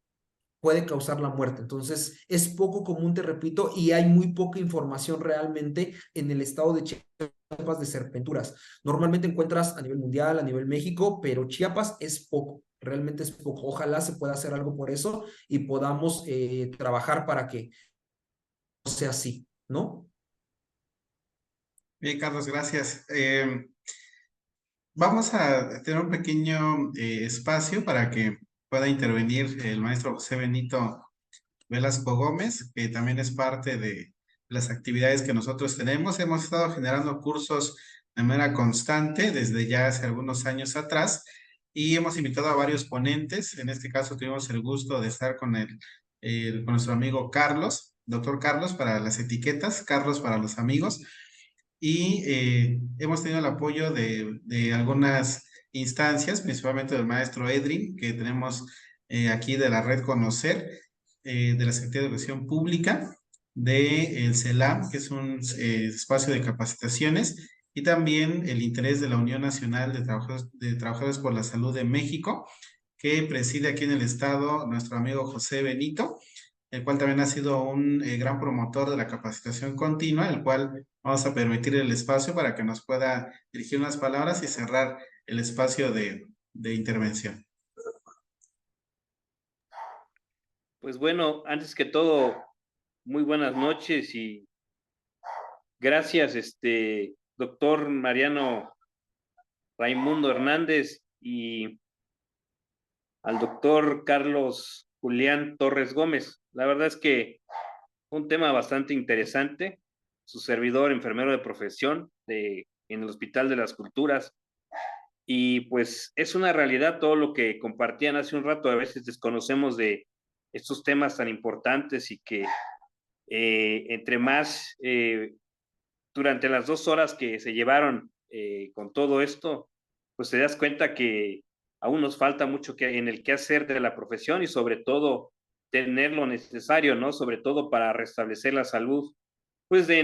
puede causar la muerte. Entonces, es poco común, te repito, y hay muy poca información realmente en el estado de Chiapas de serpenturas. Normalmente encuentras a nivel mundial, a nivel México, pero Chiapas es poco, realmente es poco. Ojalá se pueda hacer algo por eso y podamos trabajar para que sea así, ¿no? Bien, Carlos, gracias. Vamos a tener un pequeño espacio para que pueda intervenir el maestro José Benito Velasco Gómez, que también es parte de las actividades que nosotros tenemos. Hemos estado generando cursos de manera constante desde ya hace algunos años atrás y hemos invitado a varios ponentes. En este caso tuvimos el gusto de estar con nuestro amigo Carlos, doctor Carlos para las etiquetas, Carlos para los amigos y hemos tenido el apoyo de algunas instancias, principalmente del maestro Edrin, que tenemos aquí de la red Conocer, de la Secretaría de Educación Pública, de el CELAM, que es un espacio de capacitaciones, y también el interés de la Unión Nacional de Trabajadores por la Salud de México, que preside aquí en el estado nuestro amigo José Benito, el cual también ha sido un gran promotor de la capacitación continua, el cual vamos a permitir el espacio para que nos pueda dirigir unas palabras y cerrar el espacio de intervención. Pues bueno, antes que todo, muy buenas noches y gracias, doctor Mariano Raimundo Hernández y al doctor Carlos Julián Torres Gómez. La verdad es que un tema bastante interesante. Su servidor, enfermero de profesión en el Hospital de las Culturas. Y pues es una realidad todo lo que compartían hace un rato. A veces desconocemos de estos temas tan importantes y que entre más durante las 2 horas que se llevaron con todo esto, pues te das cuenta que aún nos falta mucho en el que hacer de la profesión y sobre todo tener lo necesario, ¿no? Sobre todo para restablecer la salud, pues de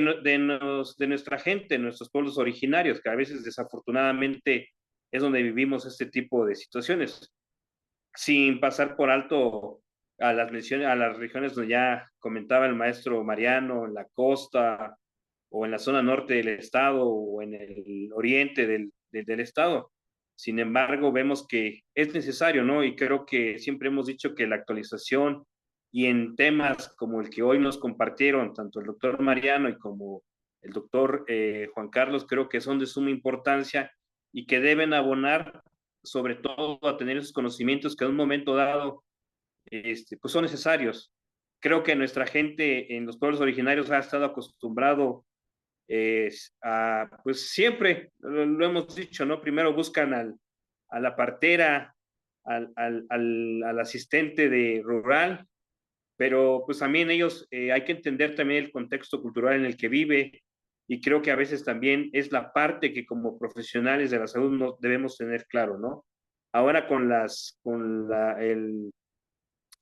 nuestra gente, nuestros pueblos originarios, que a veces desafortunadamente es donde vivimos este tipo de situaciones, sin pasar por alto a las regiones donde ya comentaba el maestro Mariano, en la costa, o en la zona norte del estado o en el oriente del estado. Sin embargo, vemos que es necesario, ¿no? Y creo que siempre hemos dicho que la actualización y en temas como el que hoy nos compartieron, tanto el doctor Mariano y como el doctor Juan Carlos, creo que son de suma importancia y que deben abonar sobre todo a tener esos conocimientos que en un momento dado pues son necesarios. Creo que nuestra gente en los pueblos originarios ha estado acostumbrado pues siempre, lo hemos dicho, ¿no? Primero buscan a la partera, al asistente de rural, pero pues también ellos hay que entender también el contexto cultural en el que vive y creo que a veces también es la parte que como profesionales de la salud no debemos tener claro, ¿no? Ahora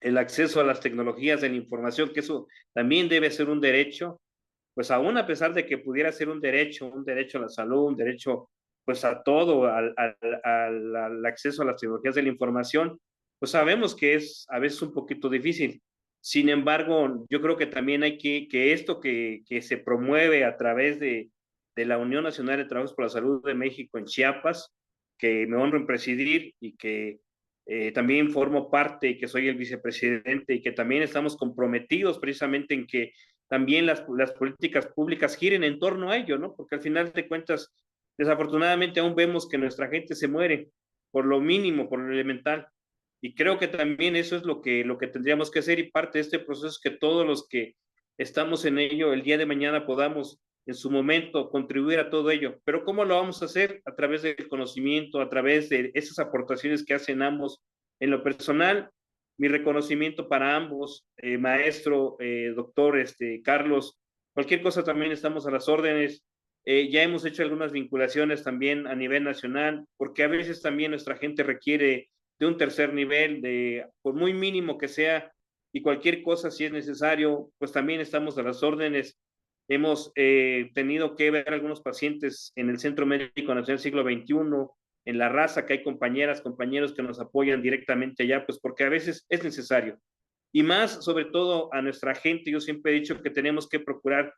el acceso a las tecnologías de la información, que eso también debe ser un derecho, pues aún a pesar de que pudiera ser un derecho a la salud, un derecho pues a todo, al acceso a las tecnologías de la información, pues sabemos que es a veces un poquito difícil. Sin embargo, yo creo que también hay que esto que se promueve a través de la Unión Nacional de Trabajos por la Salud de México en Chiapas, que me honro en presidir y que también formo parte y que soy el vicepresidente y que también estamos comprometidos precisamente en que también las políticas públicas giren en torno a ello, ¿no? Porque al final de cuentas, desafortunadamente aún vemos que nuestra gente se muere por lo mínimo, por lo elemental. Y creo que también eso es lo que tendríamos que hacer y parte de este proceso es que todos los que estamos en ello el día de mañana podamos en su momento contribuir a todo ello. Pero ¿cómo lo vamos a hacer? A través del conocimiento, a través de esas aportaciones que hacen ambos. En lo personal, mi reconocimiento para ambos, maestro, doctor, Carlos, cualquier cosa también estamos a las órdenes. Ya hemos hecho algunas vinculaciones también a nivel nacional, porque a veces también nuestra gente requiere de un tercer nivel, de por muy mínimo que sea, y cualquier cosa si es necesario, pues también estamos a las órdenes. Hemos tenido que ver algunos pacientes en el Centro Médico Nacional Siglo XXI, en la raza, que hay compañeras, compañeros que nos apoyan directamente allá, pues porque a veces es necesario. Y más, sobre todo, a nuestra gente, yo siempre he dicho que tenemos que procurar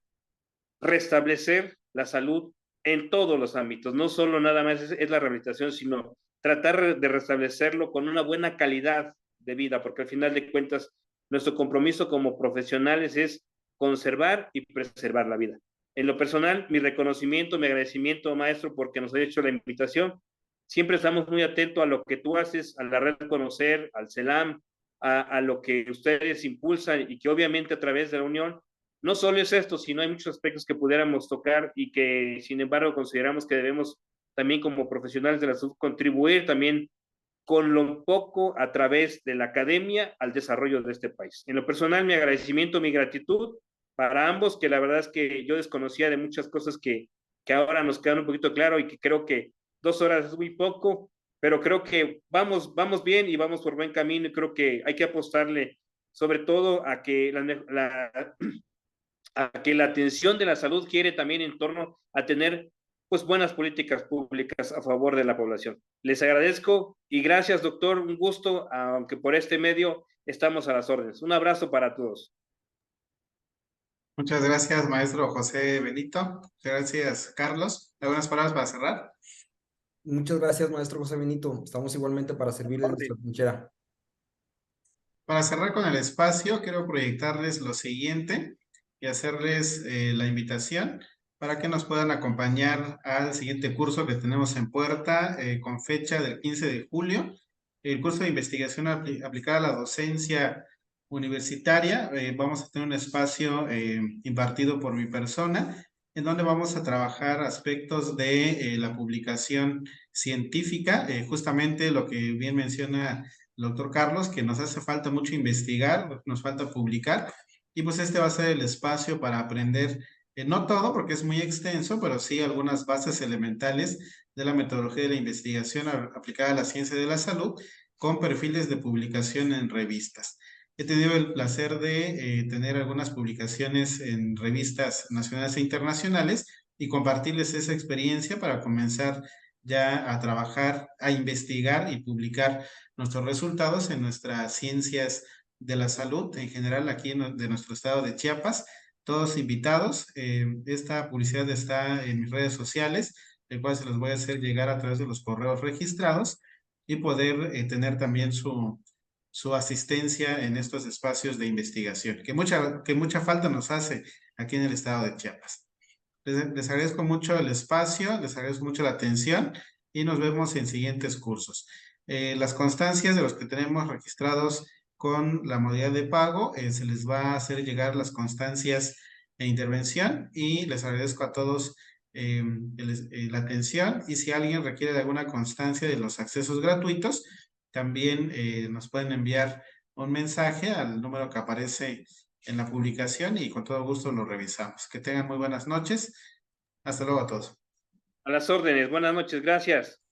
restablecer la salud en todos los ámbitos, no solo nada más es la rehabilitación, sino tratar de restablecerlo con una buena calidad de vida, porque al final de cuentas, nuestro compromiso como profesionales es conservar y preservar la vida. En lo personal, mi reconocimiento, mi agradecimiento, maestro, porque nos ha hecho la invitación. Siempre estamos muy atentos a lo que tú haces, a la red Conocer, al CELAM, a lo que ustedes impulsan y que obviamente a través de la unión no solo es esto, sino hay muchos aspectos que pudiéramos tocar y que, sin embargo, consideramos que debemos también como profesionales de la salud contribuir también con lo poco a través de la academia al desarrollo de este país. En lo personal, mi agradecimiento, mi gratitud para ambos, que la verdad es que yo desconocía de muchas cosas que ahora nos quedan un poquito claro y que creo que 2 horas es muy poco, pero creo que vamos bien y vamos por buen camino y creo que hay que apostarle sobre todo a que a que la atención de la salud quiere también en torno a tener pues buenas políticas públicas a favor de la población. Les agradezco y gracias, doctor, un gusto, aunque por este medio estamos a las órdenes. Un abrazo para todos. Muchas gracias, maestro José Benito. Gracias, Carlos. ¿Algunas palabras para cerrar? Muchas gracias, maestro José Benito. Estamos igualmente para servirle en nuestra trinchera. Para cerrar con el espacio, quiero proyectarles lo siguiente y hacerles la invitación para que nos puedan acompañar al siguiente curso que tenemos en puerta con fecha del 15 de julio. El curso de investigación aplicada a la docencia universitaria. Vamos a tener un espacio impartido por mi persona en donde vamos a trabajar aspectos de la publicación científica, justamente lo que bien menciona el doctor Carlos, que nos hace falta mucho investigar, nos falta publicar, y pues este va a ser el espacio para aprender, no todo porque es muy extenso, pero sí algunas bases elementales de la metodología de la investigación aplicada a la ciencia de la salud, con perfiles de publicación en revistas. He tenido el placer de tener algunas publicaciones en revistas nacionales e internacionales y compartirles esa experiencia para comenzar ya a trabajar, a investigar y publicar nuestros resultados en nuestras ciencias de la salud en general aquí de nuestro estado de Chiapas. Todos invitados. Esta publicidad está en mis redes sociales, el cual se los voy a hacer llegar a través de los correos registrados y poder tener también su asistencia en estos espacios de investigación, que mucha falta nos hace aquí en el estado de Chiapas. Les agradezco mucho el espacio, les agradezco mucho la atención y nos vemos en siguientes cursos. Las constancias de los que tenemos registrados con la modalidad de pago, se les va a hacer llegar las constancias de intervención y les agradezco a todos la atención y si alguien requiere de alguna constancia de los accesos gratuitos, también nos pueden enviar un mensaje al número que aparece en la publicación y con todo gusto lo revisamos. Que tengan muy buenas noches Hasta luego a todos. A las órdenes. Buenas noches. Gracias.